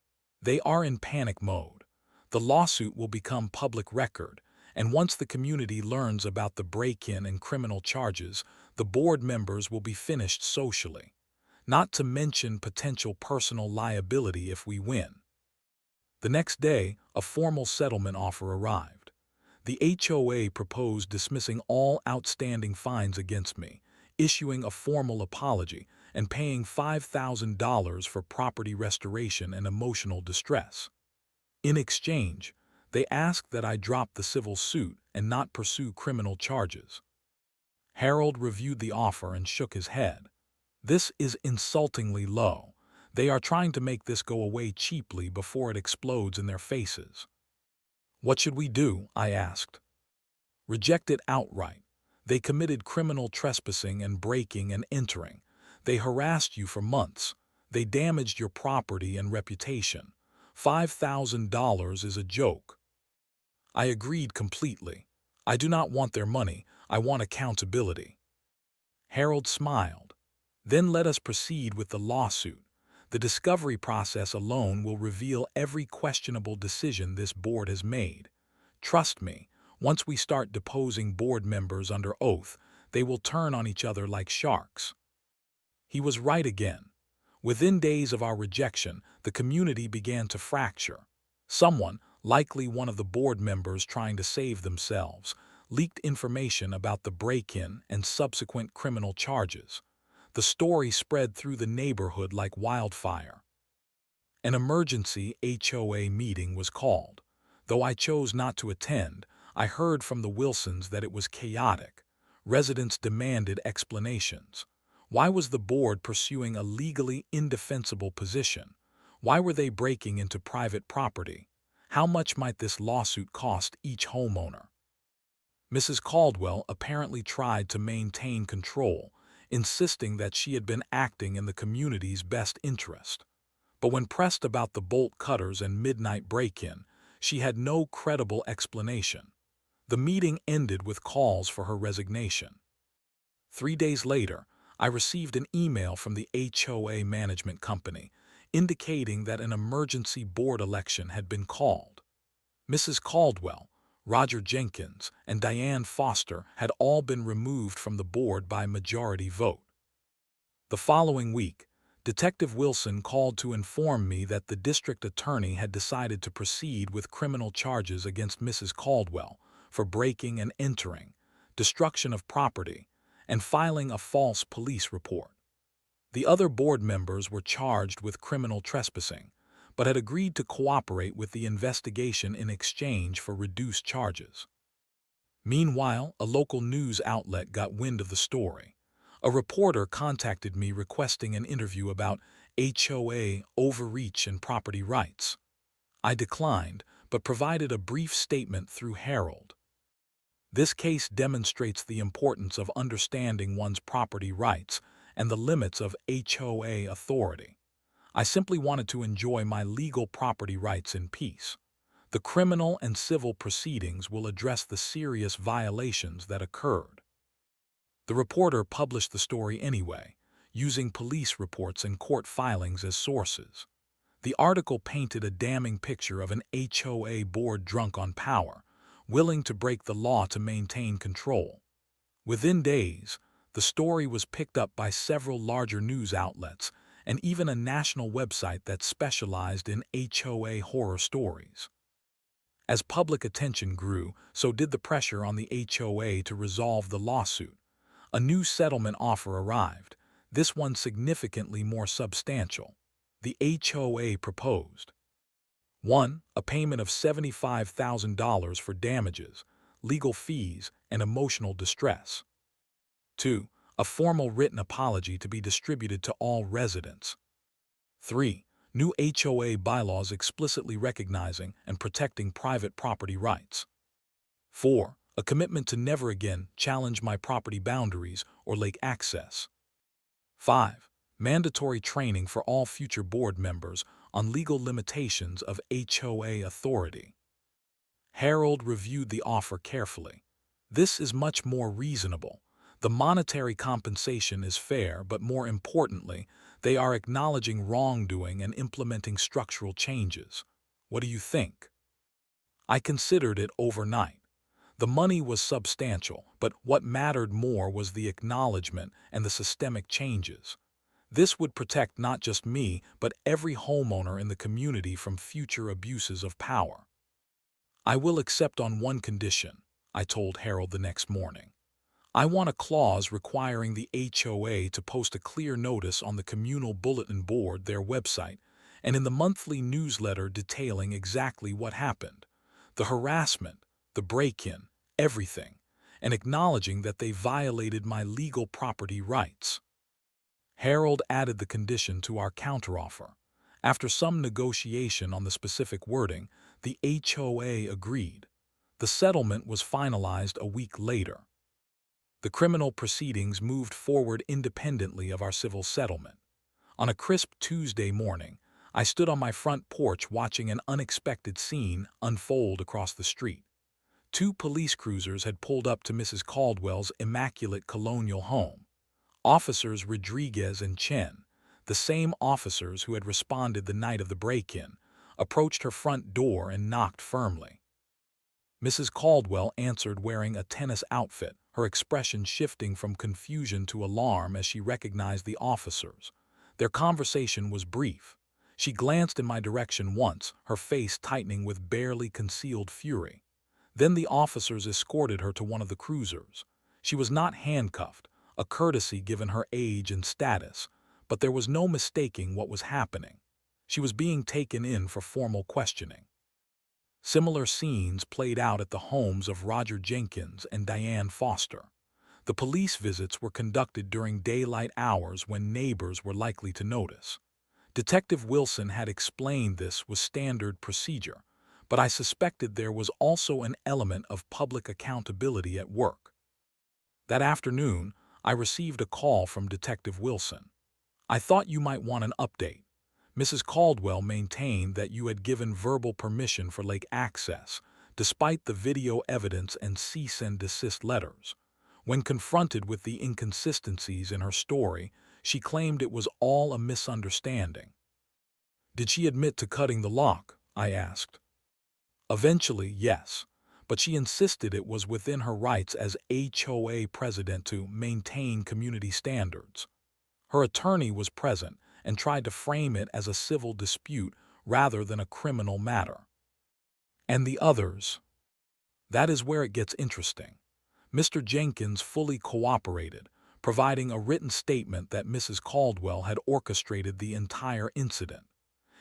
They are in panic mode. The lawsuit will become public record, and once the community learns about the break-in and criminal charges, the board members will be finished socially, not to mention potential personal liability if we win. The next day, a formal settlement offer arrived. The HOA proposed dismissing all outstanding fines against me, issuing a formal apology, and paying $5,000 for property restoration and emotional distress. In exchange, they asked that I drop the civil suit and not pursue criminal charges. Harold reviewed the offer and shook his head. This is insultingly low. They are trying to make this go away cheaply before it explodes in their faces. What should we do? I asked. Reject it outright. They committed criminal trespassing and breaking and entering. They harassed you for months. They damaged your property and reputation. $5,000 is a joke. I agreed completely. I do not want their money. I want accountability. Harold smiled. Then let us proceed with the lawsuit. The discovery process alone will reveal every questionable decision this board has made. Trust me, once we start deposing board members under oath, they will turn on each other like sharks. He was right again. Within days of our rejection, the community began to fracture. Someone, likely one of the board members trying to save themselves, leaked information about the break-in and subsequent criminal charges. The story spread through the neighborhood like wildfire. An emergency HOA meeting was called. Though I chose not to attend, I heard from the Wilsons that it was chaotic. Residents demanded explanations. Why was the board pursuing a legally indefensible position? Why were they breaking into private property? How much might this lawsuit cost each homeowner? Mrs. Caldwell apparently tried to maintain control, insisting that she had been acting in the community's best interest. But when pressed about the bolt cutters and midnight break-in, she had no credible explanation. The meeting ended with calls for her resignation. 3 days later, I received an email from the HOA management company indicating that an emergency board election had been called. Mrs. Caldwell, Roger Jenkins, and Diane Foster had all been removed from the board by majority vote. The following week, Detective Wilson called to inform me that the district attorney had decided to proceed with criminal charges against Mrs. Caldwell for breaking and entering, destruction of property, and filing a false police report. The other board members were charged with criminal trespassing, but had agreed to cooperate with the investigation in exchange for reduced charges. Meanwhile, a local news outlet got wind of the story. A reporter contacted me requesting an interview about HOA overreach and property rights. I declined, but provided a brief statement through Herald. This case demonstrates the importance of understanding one's property rights and the limits of HOA authority. I simply wanted to enjoy my legal property rights in peace. The criminal and civil proceedings will address the serious violations that occurred. The reporter published the story anyway, using police reports and court filings as sources. The article painted a damning picture of an HOA board drunk on power, willing to break the law to maintain control. Within days, the story was picked up by several larger news outlets and even a national website that specialized in HOA horror stories. As public attention grew, so did the pressure on the HOA to resolve the lawsuit. A new settlement offer arrived, this one significantly more substantial. The HOA proposed 1. A payment of $75,000 for damages, legal fees, and emotional distress. 2. A formal written apology to be distributed to all residents. 3. New HOA bylaws explicitly recognizing and protecting private property rights. 4. A commitment to never again challenge my property boundaries or lake access. 5. Mandatory training for all future board members on legal limitations of HOA authority. Herald reviewed the offer carefully. This is much more reasonable. The monetary compensation is fair, but more importantly, they are acknowledging wrongdoing and implementing structural changes. What do you think? I considered it overnight. The money was substantial, but what mattered more was the acknowledgement and the systemic changes. This would protect not just me, but every homeowner in the community from future abuses of power. I will accept on one condition, I told Harold the next morning. I want a clause requiring the HOA to post a clear notice on the communal bulletin board, their website, and in the monthly newsletter detailing exactly what happened. The harassment, the break-in, everything, and acknowledging that they violated my legal property rights. Harold added the condition to our counteroffer. After some negotiation on the specific wording, the HOA agreed. The settlement was finalized a week later. The criminal proceedings moved forward independently of our civil settlement. On a crisp Tuesday morning, I stood on my front porch watching an unexpected scene unfold across the street. 2 police cruisers had pulled up to Mrs. Caldwell's immaculate colonial home. Officers Rodriguez and Chen, the same officers who had responded the night of the break-in, approached her front door and knocked firmly. Mrs. Caldwell answered wearing a tennis outfit, her expression shifting from confusion to alarm as she recognized the officers. Their conversation was brief. She glanced in my direction once, her face tightening with barely concealed fury. Then the officers escorted her to one of the cruisers. She was not handcuffed, a courtesy given her age and status, but there was no mistaking what was happening. She was being taken in for formal questioning. Similar scenes played out at the homes of Roger Jenkins and Diane Foster. The police visits were conducted during daylight hours when neighbors were likely to notice. Detective Wilson had explained this was standard procedure, but I suspected there was also an element of public accountability at work. That afternoon, I received a call from Detective Wilson. I thought you might want an update. Mrs. Caldwell maintained that you had given verbal permission for lake access, despite the video evidence and cease and desist letters. When confronted with the inconsistencies in her story, she claimed it was all a misunderstanding. Did she admit to cutting the lock? I asked. Eventually, yes, but she insisted it was within her rights as HOA president to maintain community standards. Her attorney was present, and tried to frame it as a civil dispute rather than a criminal matter. And the others? That is where it gets interesting. Mr. Jenkins fully cooperated, providing a written statement that Mrs. Caldwell had orchestrated the entire incident.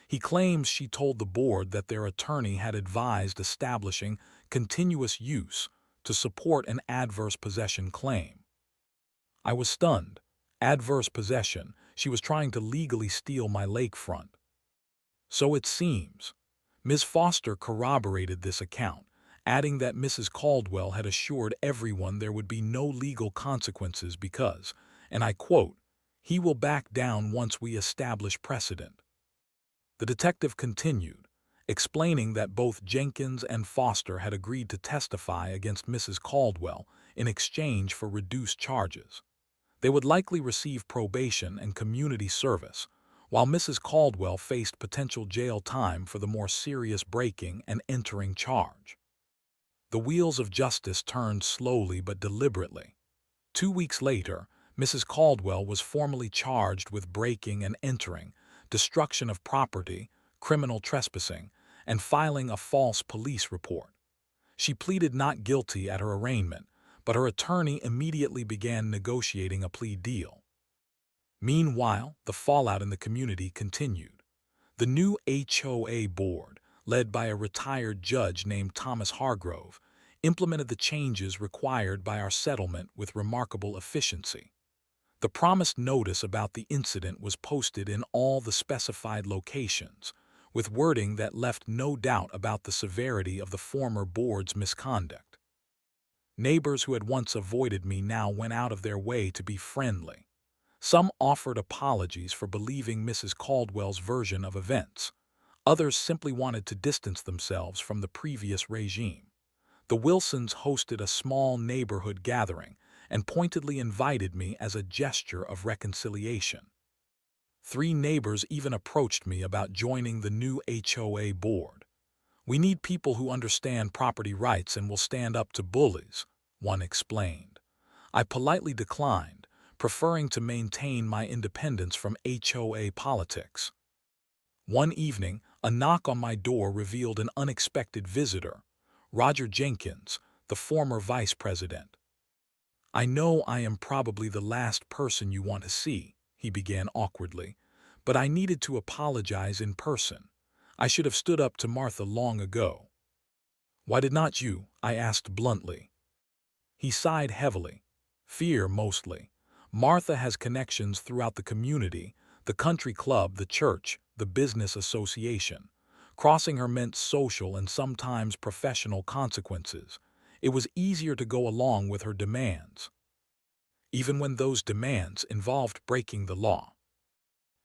He claims she told the board that their attorney had advised establishing continuous use to support an adverse possession claim. I was stunned. Adverse possession. She was trying to legally steal my lakefront. So it seems. Ms. Foster corroborated this account, adding that Mrs. Caldwell had assured everyone there would be no legal consequences because, and I quote, "he will back down once we establish precedent." The detective continued, explaining that both Jenkins and Foster had agreed to testify against Mrs. Caldwell in exchange for reduced charges. They would likely receive probation and community service, while Mrs. Caldwell faced potential jail time for the more serious breaking and entering charge. The wheels of justice turned slowly but deliberately. 2 weeks later, Mrs. Caldwell was formally charged with breaking and entering, destruction of property, criminal trespassing, and filing a false police report. She pleaded not guilty at her arraignment, but her attorney immediately began negotiating a plea deal. Meanwhile, the fallout in the community continued. The new HOA board, led by a retired judge named Thomas Hargrove, implemented the changes required by our settlement with remarkable efficiency. The promised notice about the incident was posted in all the specified locations, with wording that left no doubt about the severity of the former board's misconduct. Neighbors who had once avoided me now went out of their way to be friendly. Some offered apologies for believing Mrs. Caldwell's version of events. Others simply wanted to distance themselves from the previous regime. The Wilsons hosted a small neighborhood gathering and pointedly invited me as a gesture of reconciliation. 3 neighbors even approached me about joining the new HOA board. "We need people who understand property rights and will stand up to bullies," one explained. I politely declined, preferring to maintain my independence from HOA politics. One evening, a knock on my door revealed an unexpected visitor, Roger Jenkins, the former vice president. "I know I am probably the last person you want to see," he began awkwardly, "but I needed to apologize in person. I should have stood up to Martha long ago." "Why did not you?" I asked bluntly. He sighed heavily. "Fear, mostly. Martha has connections throughout the community, the country club, the church, the business association. Crossing her meant social and sometimes professional consequences. It was easier to go along with her demands, even when those demands involved breaking the law."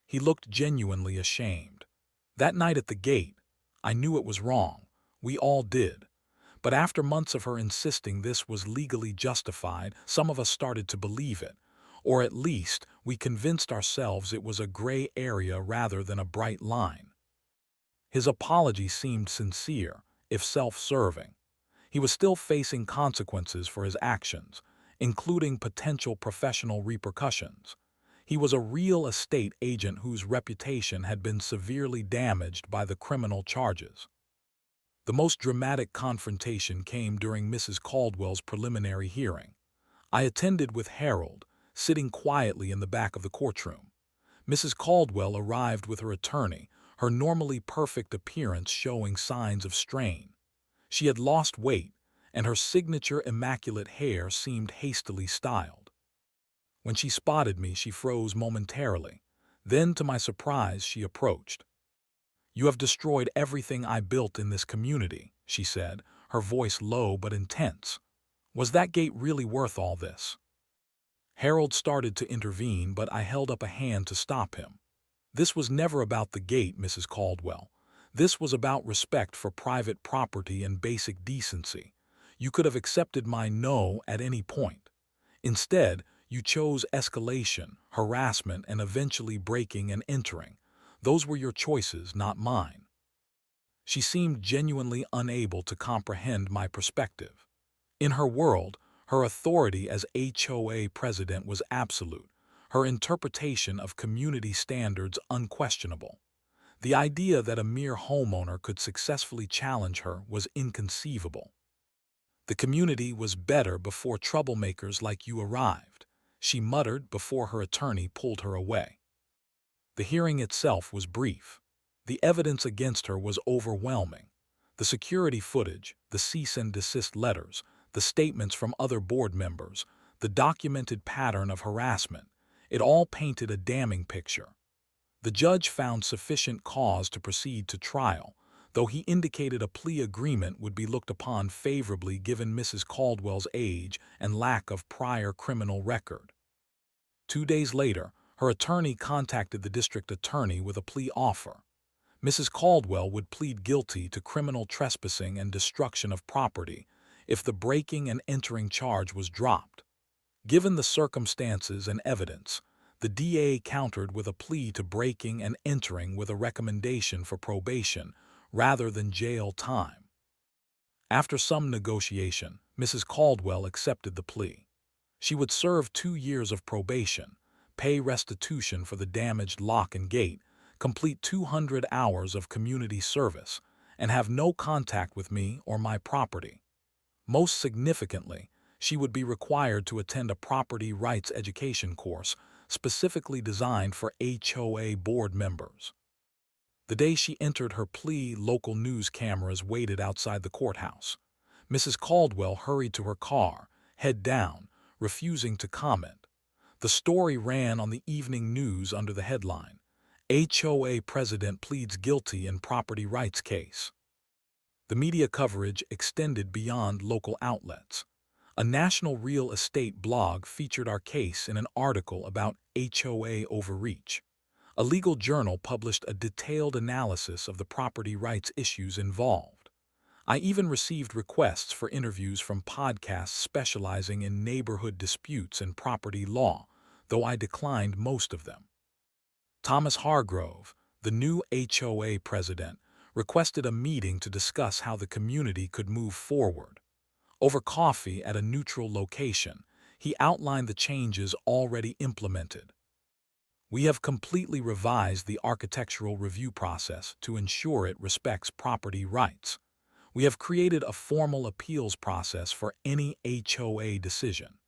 He looked genuinely ashamed. That night at the gate, I knew it was wrong. We all did. But after months of her insisting this was legally justified, some of us started to believe it. Or at least, we convinced ourselves it was a gray area rather than a bright line. His apology seemed sincere, if self-serving. He was still facing consequences for his actions, including potential professional repercussions. He was a real estate agent whose reputation had been severely damaged by the criminal charges. The most dramatic confrontation came during Mrs. Caldwell's preliminary hearing. I attended with Harold, sitting quietly in the back of the courtroom. Mrs. Caldwell arrived with her attorney, her normally perfect appearance showing signs of strain. She had lost weight, and her signature immaculate hair seemed hastily styled. When she spotted me, she froze momentarily. Then, to my surprise, she approached. "You have destroyed everything I built in this community," she said, her voice low but intense. "Was that gate really worth all this?" Harold started to intervene, but I held up a hand to stop him. "This was never about the gate, Mrs. Caldwell. This was about respect for private property and basic decency. You could have accepted my no at any point. Instead, you chose escalation, harassment, and eventually breaking and entering. Those were your choices, not mine." She seemed genuinely unable to comprehend my perspective. In her world, her authority as HOA president was absolute. her interpretation of community standards unquestionable. The idea that a mere homeowner could successfully challenge her was inconceivable. The community was better before troublemakers like you arrived, she muttered before her attorney pulled her away. The hearing itself was brief. The evidence against her was overwhelming. The security footage, the cease and desist letters, the statements from other board members, the documented pattern of harassment, it all painted a damning picture. The judge found sufficient cause to proceed to trial, though he indicated a plea agreement would be looked upon favorably given Mrs. Caldwell's age and lack of prior criminal record. 2 days later, her attorney contacted the district attorney with a plea offer. Mrs. Caldwell would plead guilty to criminal trespassing and destruction of property if the breaking and entering charge was dropped. Given the circumstances and evidence, the DA countered with a plea to breaking and entering with a recommendation for probation rather than jail time. After some negotiation, Mrs. Caldwell accepted the plea. She would serve 2 years of probation, pay restitution for the damaged lock and gate, complete 200 hours of community service, and have no contact with me or my property. Most significantly, she would be required to attend a property rights education course specifically designed for HOA board members. The day she entered her plea, local news cameras waited outside the courthouse. Mrs. Caldwell hurried to her car, head down, refusing to comment. The story ran on the evening news under the headline, HOA President Pleads Guilty in Property Rights Case. The media coverage extended beyond local outlets. A national real estate blog featured our case in an article about HOA overreach. A legal journal published a detailed analysis of the property rights issues involved. I even received requests for interviews from podcasts specializing in neighborhood disputes and property law, though I declined most of them. Thomas Hargrove, the new HOA president, requested a meeting to discuss how the community could move forward. Over coffee at a neutral location, he outlined the changes already implemented. We have completely revised the architectural review process to ensure it respects property rights. We have created a formal appeals process for any HOA decision,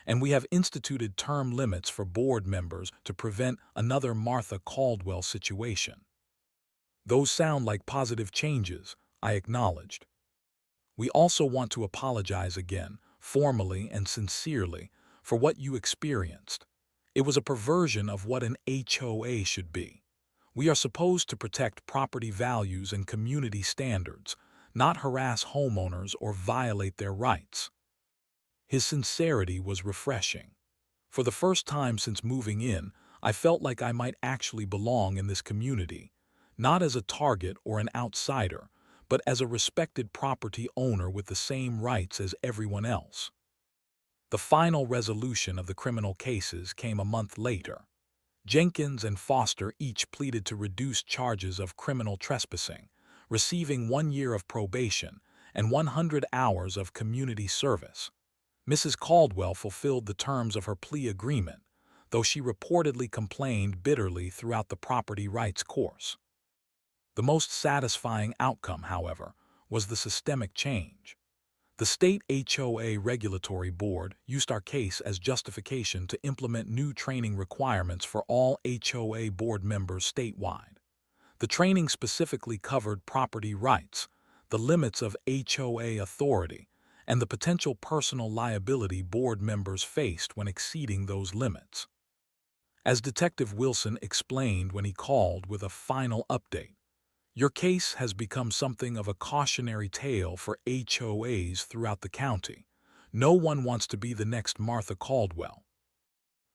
and we have instituted term limits for board members to prevent another Martha Caldwell situation. Those sound like positive changes, I acknowledged. We also want to apologize again, formally and sincerely, for what you experienced. It was a perversion of what an HOA should be. We are supposed to protect property values and community standards, not harass homeowners or violate their rights. His sincerity was refreshing. For the first time since moving in, I felt like I might actually belong in this community, not as a target or an outsider, but as a respected property owner with the same rights as everyone else. The final resolution of the criminal cases came a month later. Jenkins and Foster each pleaded to reduce charges of criminal trespassing, receiving 1 year of probation and 100 hours of community service. Mrs. Caldwell fulfilled the terms of her plea agreement, though she reportedly complained bitterly throughout the property rights course. The most satisfying outcome, however, was the systemic change. The state HOA regulatory board used our case as justification to implement new training requirements for all HOA board members statewide. The training specifically covered property rights, the limits of HOA authority, and the potential personal liability board members faced when exceeding those limits. As Detective Wilson explained when he called with a final update, your case has become something of a cautionary tale for HOAs throughout the county. No one wants to be the next Martha Caldwell.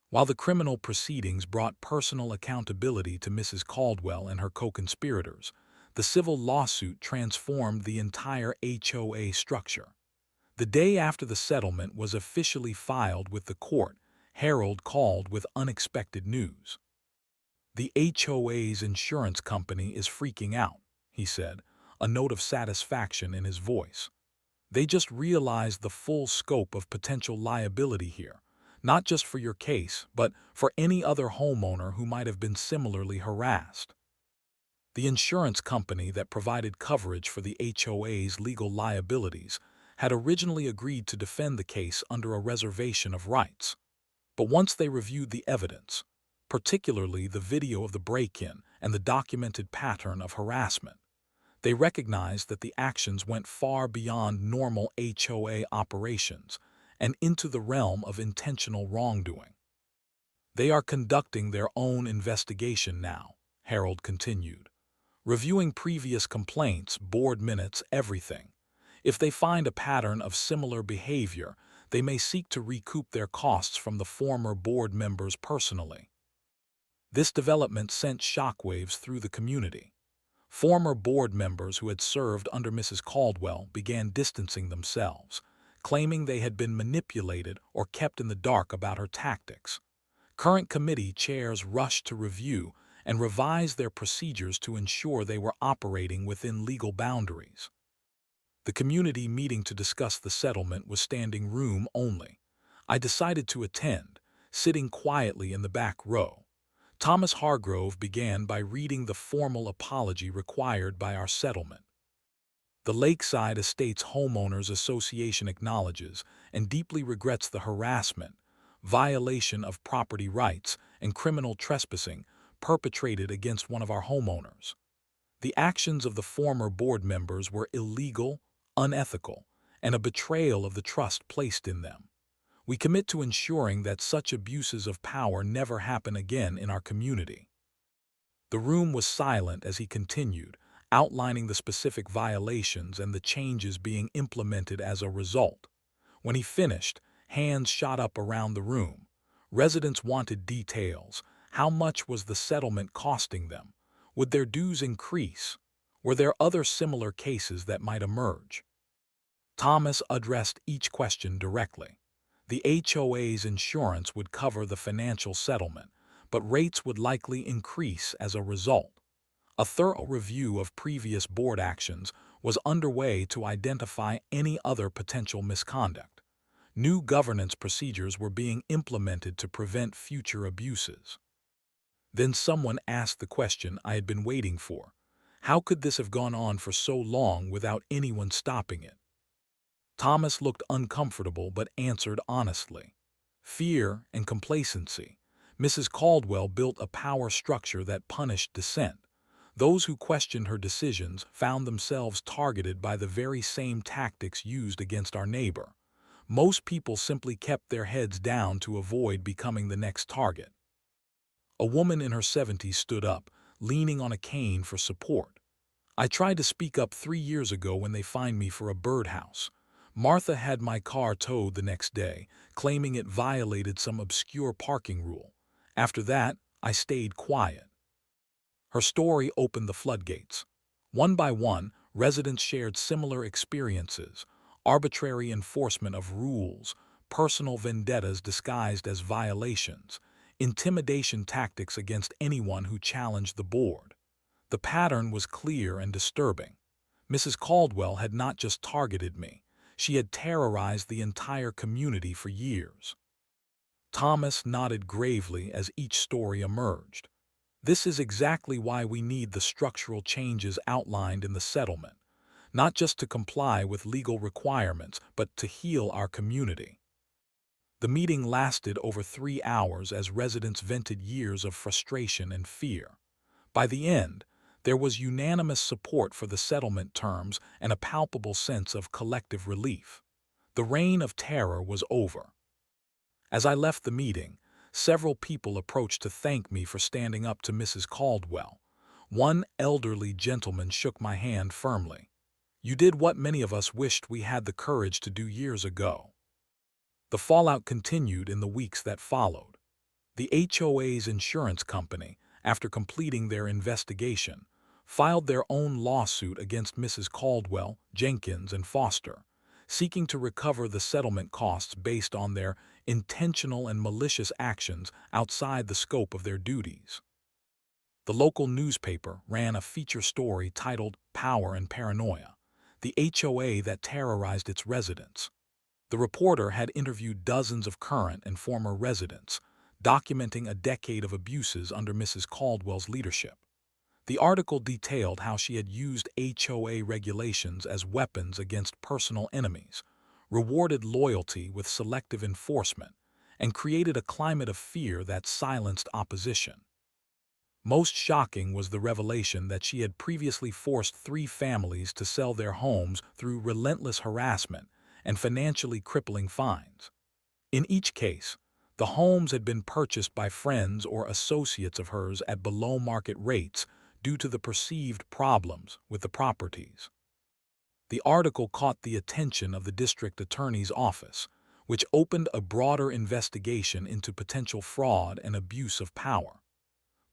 While the criminal proceedings brought personal accountability to Mrs. Caldwell and her co-conspirators, the civil lawsuit transformed the entire HOA structure. The day after the settlement was officially filed with the court, Harold called with unexpected news. The HOA's insurance company is freaking out, he said, a note of satisfaction in his voice. They just realized the full scope of potential liability here, not just for your case, but for any other homeowner who might have been similarly harassed. The insurance company that provided coverage for the HOA's legal liabilities had originally agreed to defend the case under a reservation of rights. But once they reviewed the evidence, particularly the video of the break-in and the documented pattern of harassment, they recognized that the actions went far beyond normal HOA operations and into the realm of intentional wrongdoing. They are conducting their own investigation now, Harold continued, reviewing previous complaints, board minutes, everything. If they find a pattern of similar behavior, they may seek to recoup their costs from the former board members personally. This development sent shockwaves through the community. Former board members who had served under Mrs. Caldwell began distancing themselves, claiming they had been manipulated or kept in the dark about her tactics. Current committee chairs rushed to review and revise their procedures to ensure they were operating within legal boundaries. The community meeting to discuss the settlement was standing room only. I decided to attend, sitting quietly in the back row. Thomas Hargrove began by reading the formal apology required by our settlement. The Lakeside Estates Homeowners Association acknowledges and deeply regrets the harassment, violation of property rights, and criminal trespassing perpetrated against one of our homeowners. The actions of the former board members were illegal, unethical, and a betrayal of the trust placed in them. We commit to ensuring that such abuses of power never happen again in our community. The room was silent as he continued, outlining the specific violations and the changes being implemented as a result. When he finished, hands shot up around the room. Residents wanted details. How much was the settlement costing them? Would their dues increase? Were there other similar cases that might emerge? Thomas addressed each question directly. The HOA's insurance would cover the financial settlement, but rates would likely increase as a result. A thorough review of previous board actions was underway to identify any other potential misconduct. New governance procedures were being implemented to prevent future abuses. Then someone asked the question I had been waiting for. How could this have gone on for so long without anyone stopping it? Thomas looked uncomfortable but answered honestly. Fear and complacency. Mrs. Caldwell built a power structure that punished dissent. Those who questioned her decisions found themselves targeted by the very same tactics used against our neighbor. Most people simply kept their heads down to avoid becoming the next target. A woman in her 70s stood up, leaning on a cane for support. I tried to speak up 3 years ago when they fined me for a birdhouse. Martha had my car towed the next day, claiming it violated some obscure parking rule. After that, I stayed quiet. Her story opened the floodgates. One by one, residents shared similar experiences: arbitrary enforcement of rules, personal vendettas disguised as violations, intimidation tactics against anyone who challenged the board. The pattern was clear and disturbing. Mrs. Caldwell had not just targeted me, she had terrorized the entire community for years. Thomas nodded gravely as each story emerged. This is exactly why we need the structural changes outlined in the settlement, not just to comply with legal requirements, but to heal our community. The meeting lasted over 3 hours as residents vented years of frustration and fear. By the end, there was unanimous support for the settlement terms and a palpable sense of collective relief. The reign of terror was over. As I left the meeting, several people approached to thank me for standing up to Mrs. Caldwell. One elderly gentleman shook my hand firmly. You did what many of us wished we had the courage to do years ago. The fallout continued in the weeks that followed. The HOA's insurance company, after completing their investigation, filed their own lawsuit against Mrs. Caldwell, Jenkins, and Foster, seeking to recover the settlement costs based on their intentional and malicious actions outside the scope of their duties. The local newspaper ran a feature story titled "Power and Paranoia," the HOA that terrorized its residents. The reporter had interviewed dozens of current and former residents, documenting a decade of abuses under Mrs. Caldwell's leadership. The article detailed how she had used HOA regulations as weapons against personal enemies, rewarded loyalty with selective enforcement, and created a climate of fear that silenced opposition. Most shocking was the revelation that she had previously forced 3 families to sell their homes through relentless harassment and financially crippling fines. In each case, the homes had been purchased by friends or associates of hers at below-market rates due to the perceived problems with the properties. The article caught the attention of the district attorney's office, which opened a broader investigation into potential fraud and abuse of power.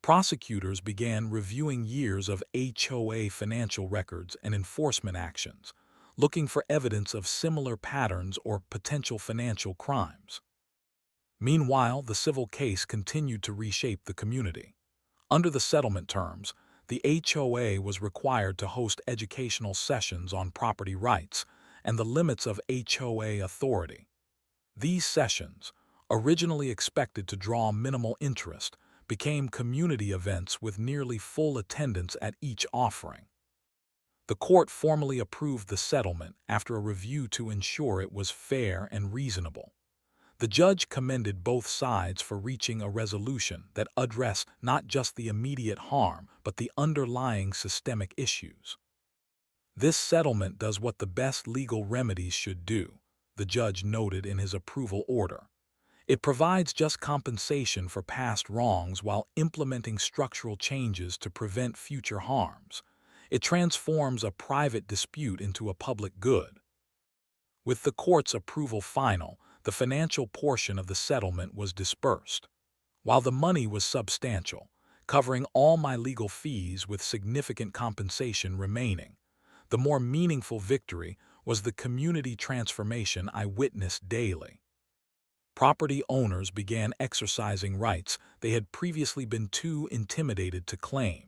Prosecutors began reviewing years of HOA financial records and enforcement actions, looking for evidence of similar patterns or potential financial crimes. Meanwhile, the civil case continued to reshape the community. Under the settlement terms, the HOA was required to host educational sessions on property rights and the limits of HOA authority. These sessions, originally expected to draw minimal interest, became community events with nearly full attendance at each offering. The court formally approved the settlement after a review to ensure it was fair and reasonable. The judge commended both sides for reaching a resolution that addressed not just the immediate harm but the underlying systemic issues. This settlement does what the best legal remedies should do, the judge noted in his approval order. It provides just compensation for past wrongs while implementing structural changes to prevent future harms. It transforms a private dispute into a public good. With the court's approval final, the financial portion of the settlement was disbursed. While the money was substantial, covering all my legal fees with significant compensation remaining, the more meaningful victory was the community transformation I witnessed daily. Property owners began exercising rights they had previously been too intimidated to claim.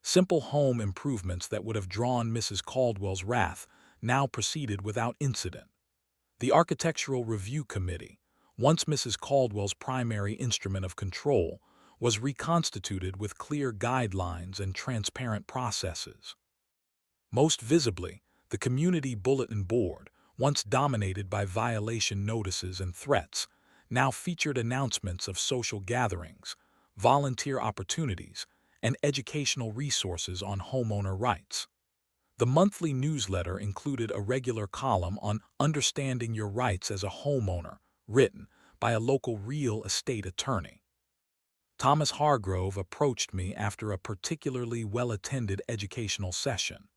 Simple home improvements that would have drawn Mrs. Caldwell's wrath now proceeded without incident. The Architectural Review Committee, once Mrs. Caldwell's primary instrument of control, was reconstituted with clear guidelines and transparent processes. Most visibly, the Community Bulletin Board, once dominated by violation notices and threats, now featured announcements of social gatherings, volunteer opportunities, and educational resources on homeowner rights. The monthly newsletter included a regular column on understanding your rights as a homeowner, written by a local real estate attorney. Thomas Hargrove approached me after a particularly well-attended educational session.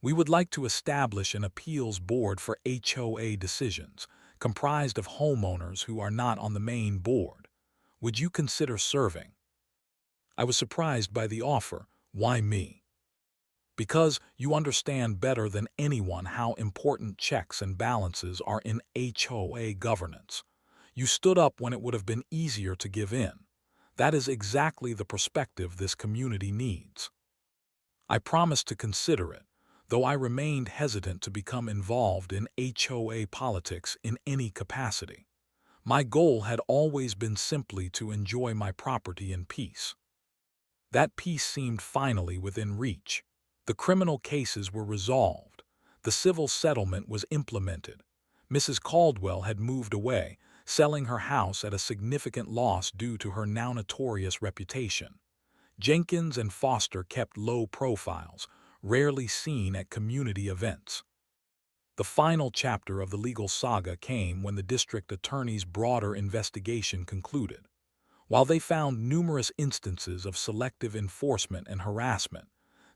We would like to establish an appeals board for HOA decisions, comprised of homeowners who are not on the main board. Would you consider serving? I was surprised by the offer. Why me? Because you understand better than anyone how important checks and balances are in HOA governance. You stood up when it would have been easier to give in. That is exactly the perspective this community needs. I promised to consider it, though I remained hesitant to become involved in HOA politics in any capacity. My goal had always been simply to enjoy my property in peace. That peace seemed finally within reach. The criminal cases were resolved. The civil settlement was implemented. Mrs. Caldwell had moved away, selling her house at a significant loss due to her now notorious reputation. Jenkins and Foster kept low profiles, rarely seen at community events. The final chapter of the legal saga came when the district attorney's broader investigation concluded. While they found numerous instances of selective enforcement and harassment,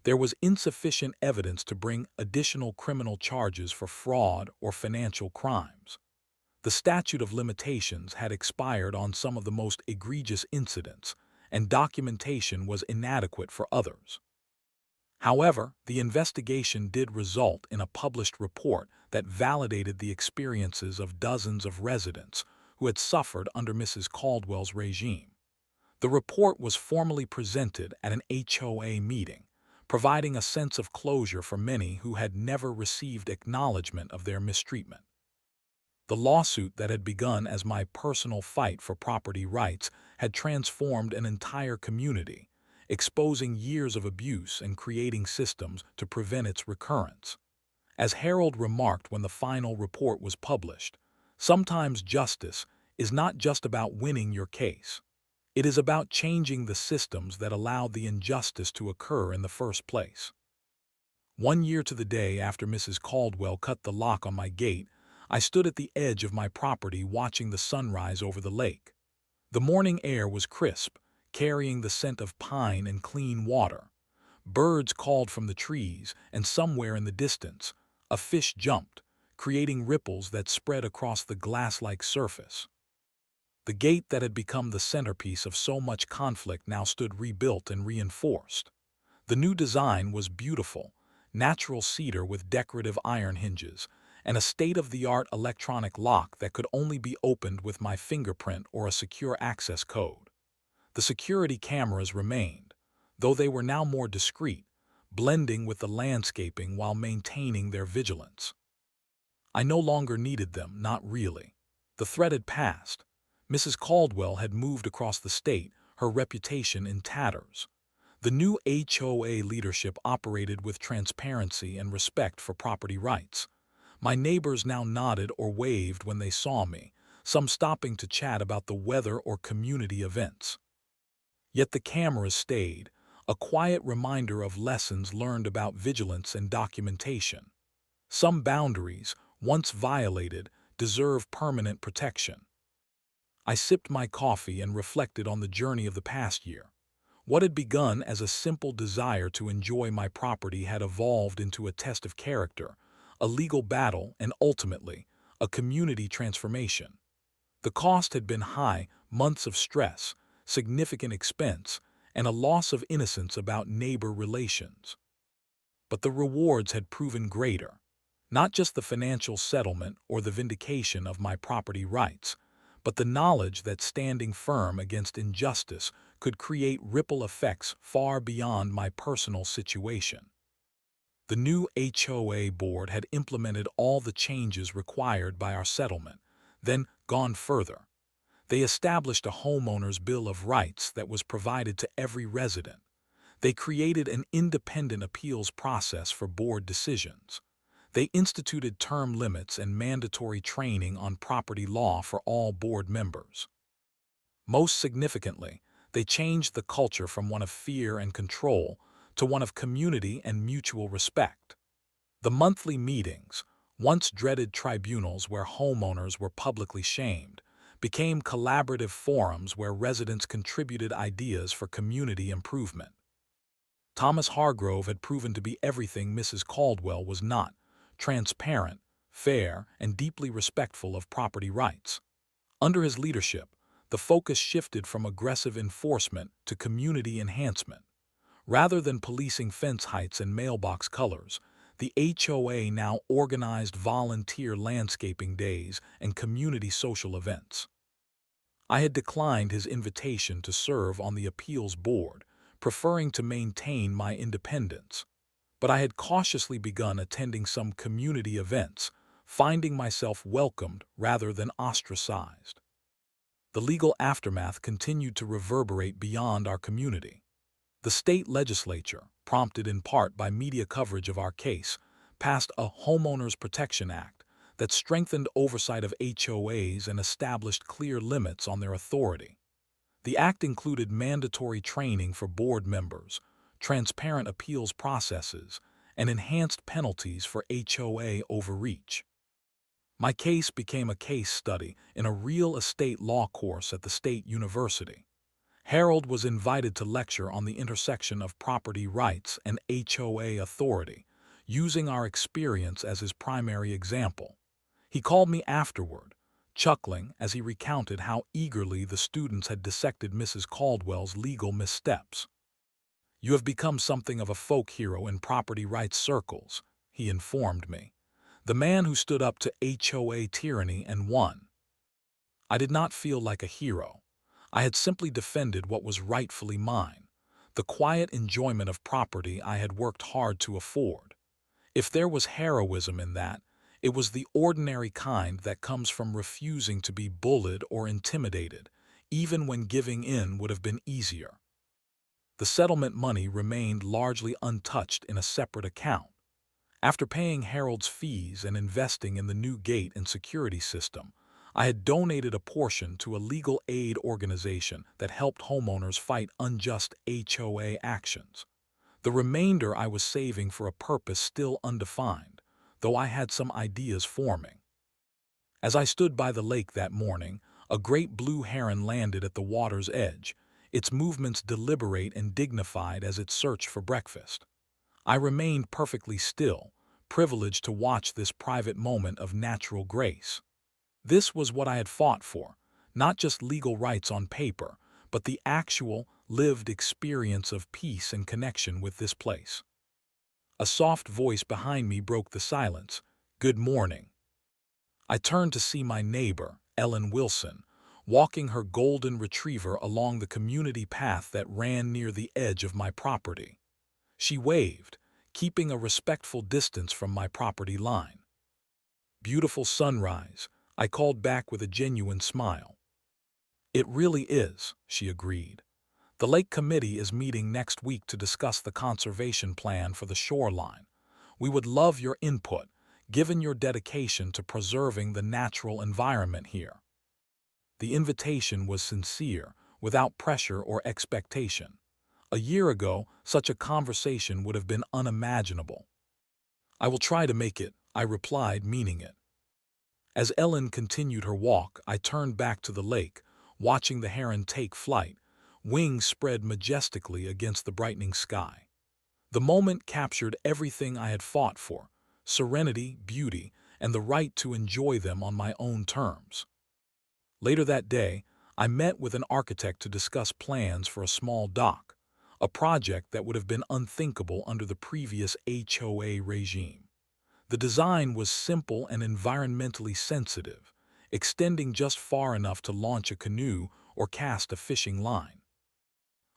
there was insufficient evidence to bring additional criminal charges for fraud or financial crimes. The statute of limitations had expired on some of the most egregious incidents, and documentation was inadequate for others. However, the investigation did result in a published report that validated the experiences of dozens of residents who had suffered under Mrs. Caldwell's regime. The report was formally presented at an HOA meeting, providing a sense of closure for many who had never received acknowledgement of their mistreatment. The lawsuit that had begun as my personal fight for property rights had transformed an entire community, exposing years of abuse and creating systems to prevent its recurrence. As Harold remarked when the final report was published, sometimes justice is not just about winning your case. It is about changing the systems that allowed the injustice to occur in the first place. 1 year to the day after Mrs. Caldwell cut the lock on my gate, I stood at the edge of my property watching the sunrise over the lake. The morning air was crisp, carrying the scent of pine and clean water. Birds called from the trees, and somewhere in the distance, a fish jumped, creating ripples that spread across the glass-like surface. The gate that had become the centerpiece of so much conflict now stood rebuilt and reinforced. The new design was beautiful, natural cedar with decorative iron hinges, and a state-of-the-art electronic lock that could only be opened with my fingerprint or a secure access code. The security cameras remained, though they were now more discreet, blending with the landscaping while maintaining their vigilance. I no longer needed them, not really. The threat had passed. Mrs. Caldwell had moved across the state, her reputation in tatters. The new HOA leadership operated with transparency and respect for property rights. My neighbors now nodded or waved when they saw me, some stopping to chat about the weather or community events. Yet the cameras stayed, a quiet reminder of lessons learned about vigilance and documentation. Some boundaries, once violated, deserve permanent protection. I sipped my coffee and reflected on the journey of the past year. What had begun as a simple desire to enjoy my property had evolved into a test of character, a legal battle, and ultimately, a community transformation. The cost had been high, months of stress, significant expense, and a loss of innocence about neighbor relations. But the rewards had proven greater. Not just the financial settlement or the vindication of my property rights, but the knowledge that standing firm against injustice could create ripple effects far beyond my personal situation. The new HOA board had implemented all the changes required by our settlement, then gone further. They established a homeowner's bill of rights that was provided to every resident. They created an independent appeals process for board decisions. They instituted term limits and mandatory training on property law for all board members. Most significantly, they changed the culture from one of fear and control to one of community and mutual respect. The monthly meetings, once dreaded tribunals where homeowners were publicly shamed, became collaborative forums where residents contributed ideas for community improvement. Thomas Hargrove had proven to be everything Mrs. Caldwell was not: transparent, fair, and deeply respectful of property rights. Under his leadership, the focus shifted from aggressive enforcement to community enhancement. Rather than policing fence heights and mailbox colors, the HOA now organized volunteer landscaping days and community social events. I had declined his invitation to serve on the appeals board, preferring to maintain my independence. But I had cautiously begun attending some community events, finding myself welcomed rather than ostracized. The legal aftermath continued to reverberate beyond our community. The state legislature, prompted in part by media coverage of our case, passed a Homeowners Protection Act that strengthened oversight of HOAs and established clear limits on their authority. The act included mandatory training for board members, transparent appeals processes, and enhanced penalties for HOA overreach. My case became a case study in a real estate law course at the state university. Harold was invited to lecture on the intersection of property rights and HOA authority, using our experience as his primary example. He called me afterward, chuckling as he recounted how eagerly the students had dissected Mrs. Caldwell's legal missteps. "You have become something of a folk hero in property rights circles," he informed me. "The man who stood up to HOA tyranny and won." I did not feel like a hero. I had simply defended what was rightfully mine, the quiet enjoyment of property I had worked hard to afford. If there was heroism in that, It was the ordinary kind that comes from refusing to be bullied or intimidated, even when giving in would have been easier. The settlement money remained largely untouched in a separate account. After paying Harold's fees and investing in the new gate and security system, I had donated a portion to a legal aid organization that helped homeowners fight unjust HOA actions. The remainder I was saving for a purpose still undefined, though I had some ideas forming. As I stood by the lake that morning, a great blue heron landed at the water's edge, its movements deliberate and dignified as it searched for breakfast. I remained perfectly still, privileged to watch this private moment of natural grace. This was what I had fought for, not just legal rights on paper, but the actual, lived experience of peace and connection with this place. A soft voice behind me broke the silence. "Good morning." I turned to see my neighbor, Ellen Wilson, walking her golden retriever along the community path that ran near the edge of my property. She waved, keeping a respectful distance from my property line. "Beautiful sunrise," I called back with a genuine smile. "It really is," she agreed. "The Lake Committee is meeting next week to discuss the conservation plan for the shoreline. We would love your input, given your dedication to preserving the natural environment here." The invitation was sincere, without pressure or expectation. A year ago, such a conversation would have been unimaginable. "I will try to make it," I replied, meaning it. As Ellen continued her walk, I turned back to the lake, watching the heron take flight, wings spread majestically against the brightening sky. The moment captured everything I had fought for: serenity, beauty, and the right to enjoy them on my own terms. Later that day, I met with an architect to discuss plans for a small dock, a project that would have been unthinkable under the previous HOA regime. The design was simple and environmentally sensitive, extending just far enough to launch a canoe or cast a fishing line.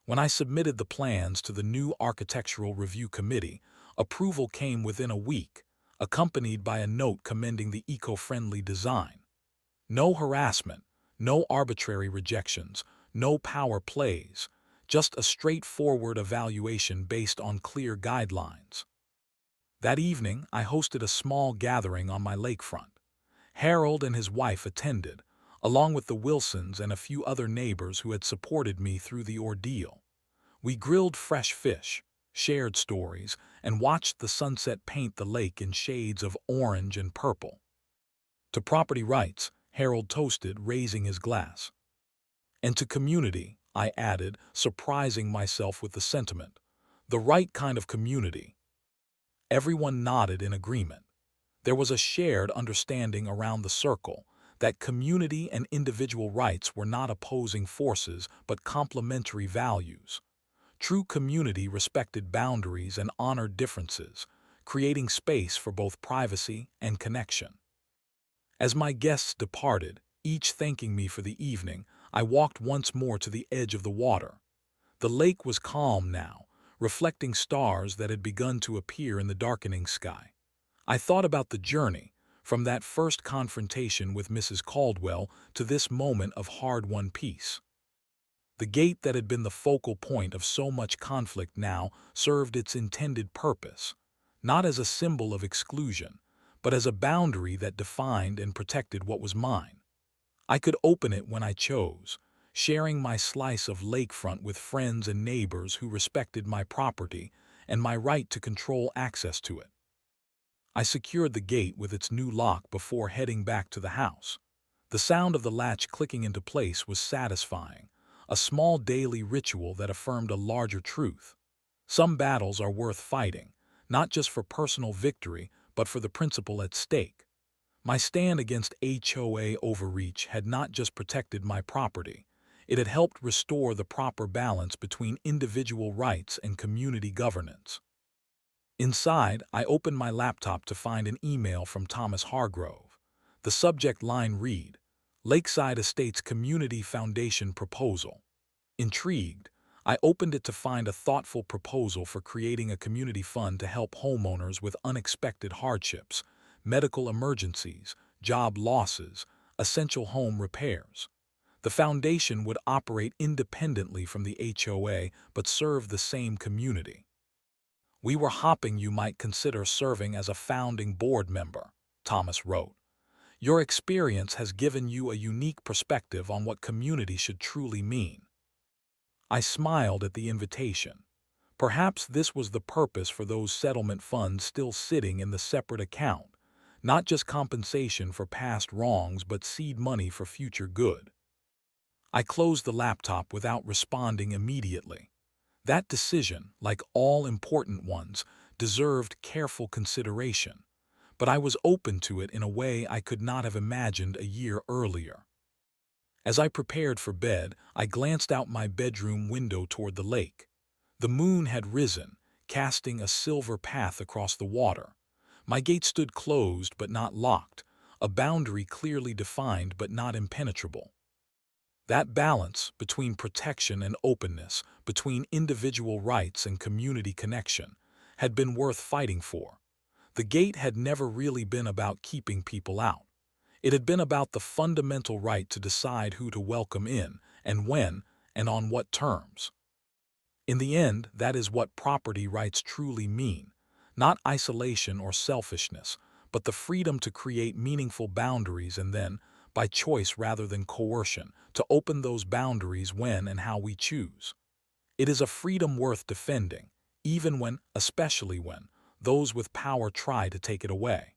When I submitted the plans to the new Architectural Review Committee, approval came within a week, accompanied by a note commending the eco-friendly design. No harassment, no arbitrary rejections, no power plays, just a straightforward evaluation based on clear guidelines. That evening, I hosted a small gathering on my lakefront. Harold and his wife attended, along with the Wilsons and a few other neighbors who had supported me through the ordeal. We grilled fresh fish, shared stories, and watched the sunset paint the lake in shades of orange and purple. "To property rights," Harold toasted, raising his glass. "And to community," I added, surprising myself with the sentiment. "The right kind of community." Everyone nodded in agreement. There was a shared understanding around the circle that community and individual rights were not opposing forces but complementary values. True community respected boundaries and honored differences, creating space for both privacy and connection. As my guests departed, each thanking me for the evening, I walked once more to the edge of the water. The lake was calm now, reflecting stars that had begun to appear in the darkening sky. I thought about the journey, from that first confrontation with Mrs. Caldwell to this moment of hard-won peace. The gate that had been the focal point of so much conflict now served its intended purpose, not as a symbol of exclusion, but as a boundary that defined and protected what was mine. I could open it when I chose, sharing my slice of lakefront with friends and neighbors who respected my property and my right to control access to it. I secured the gate with its new lock before heading back to the house. The sound of the latch clicking into place was satisfying, a small daily ritual that affirmed a larger truth. Some battles are worth fighting, not just for personal victory, but for the principle at stake. My stand against HOA overreach had not just protected my property, it had helped restore the proper balance between individual rights and community governance. Inside, I opened my laptop to find an email from Thomas Hargrove. The subject line read, "Lakeside Estates Community Foundation Proposal." Intrigued, I opened it to find a thoughtful proposal for creating a community fund to help homeowners with unexpected hardships, medical emergencies, job losses, essential home repairs. The foundation would operate independently from the HOA but serve the same community. We were hoping you might consider serving as a founding board member, Thomas wrote. Your experience has given you a unique perspective on what community should truly mean. I smiled at the invitation. Perhaps this was the purpose for those settlement funds still sitting in the separate account, not just compensation for past wrongs but seed money for future good. I closed the laptop without responding immediately. That decision, like all important ones, deserved careful consideration, but I was open to it in a way I could not have imagined a year earlier. As I prepared for bed, I glanced out my bedroom window toward the lake. The moon had risen, casting a silver path across the water. My gate stood closed but not locked, a boundary clearly defined but not impenetrable. That balance between protection and openness, between individual rights and community connection, had been worth fighting for. The gate had never really been about keeping people out. It had been about the fundamental right to decide who to welcome in, and when, and on what terms. In the end, that is what property rights truly mean, not isolation or selfishness, but the freedom to create meaningful boundaries and then, by choice rather than coercion, to open those boundaries when and how we choose. It is a freedom worth defending, even when, especially when, those with power try to take it away.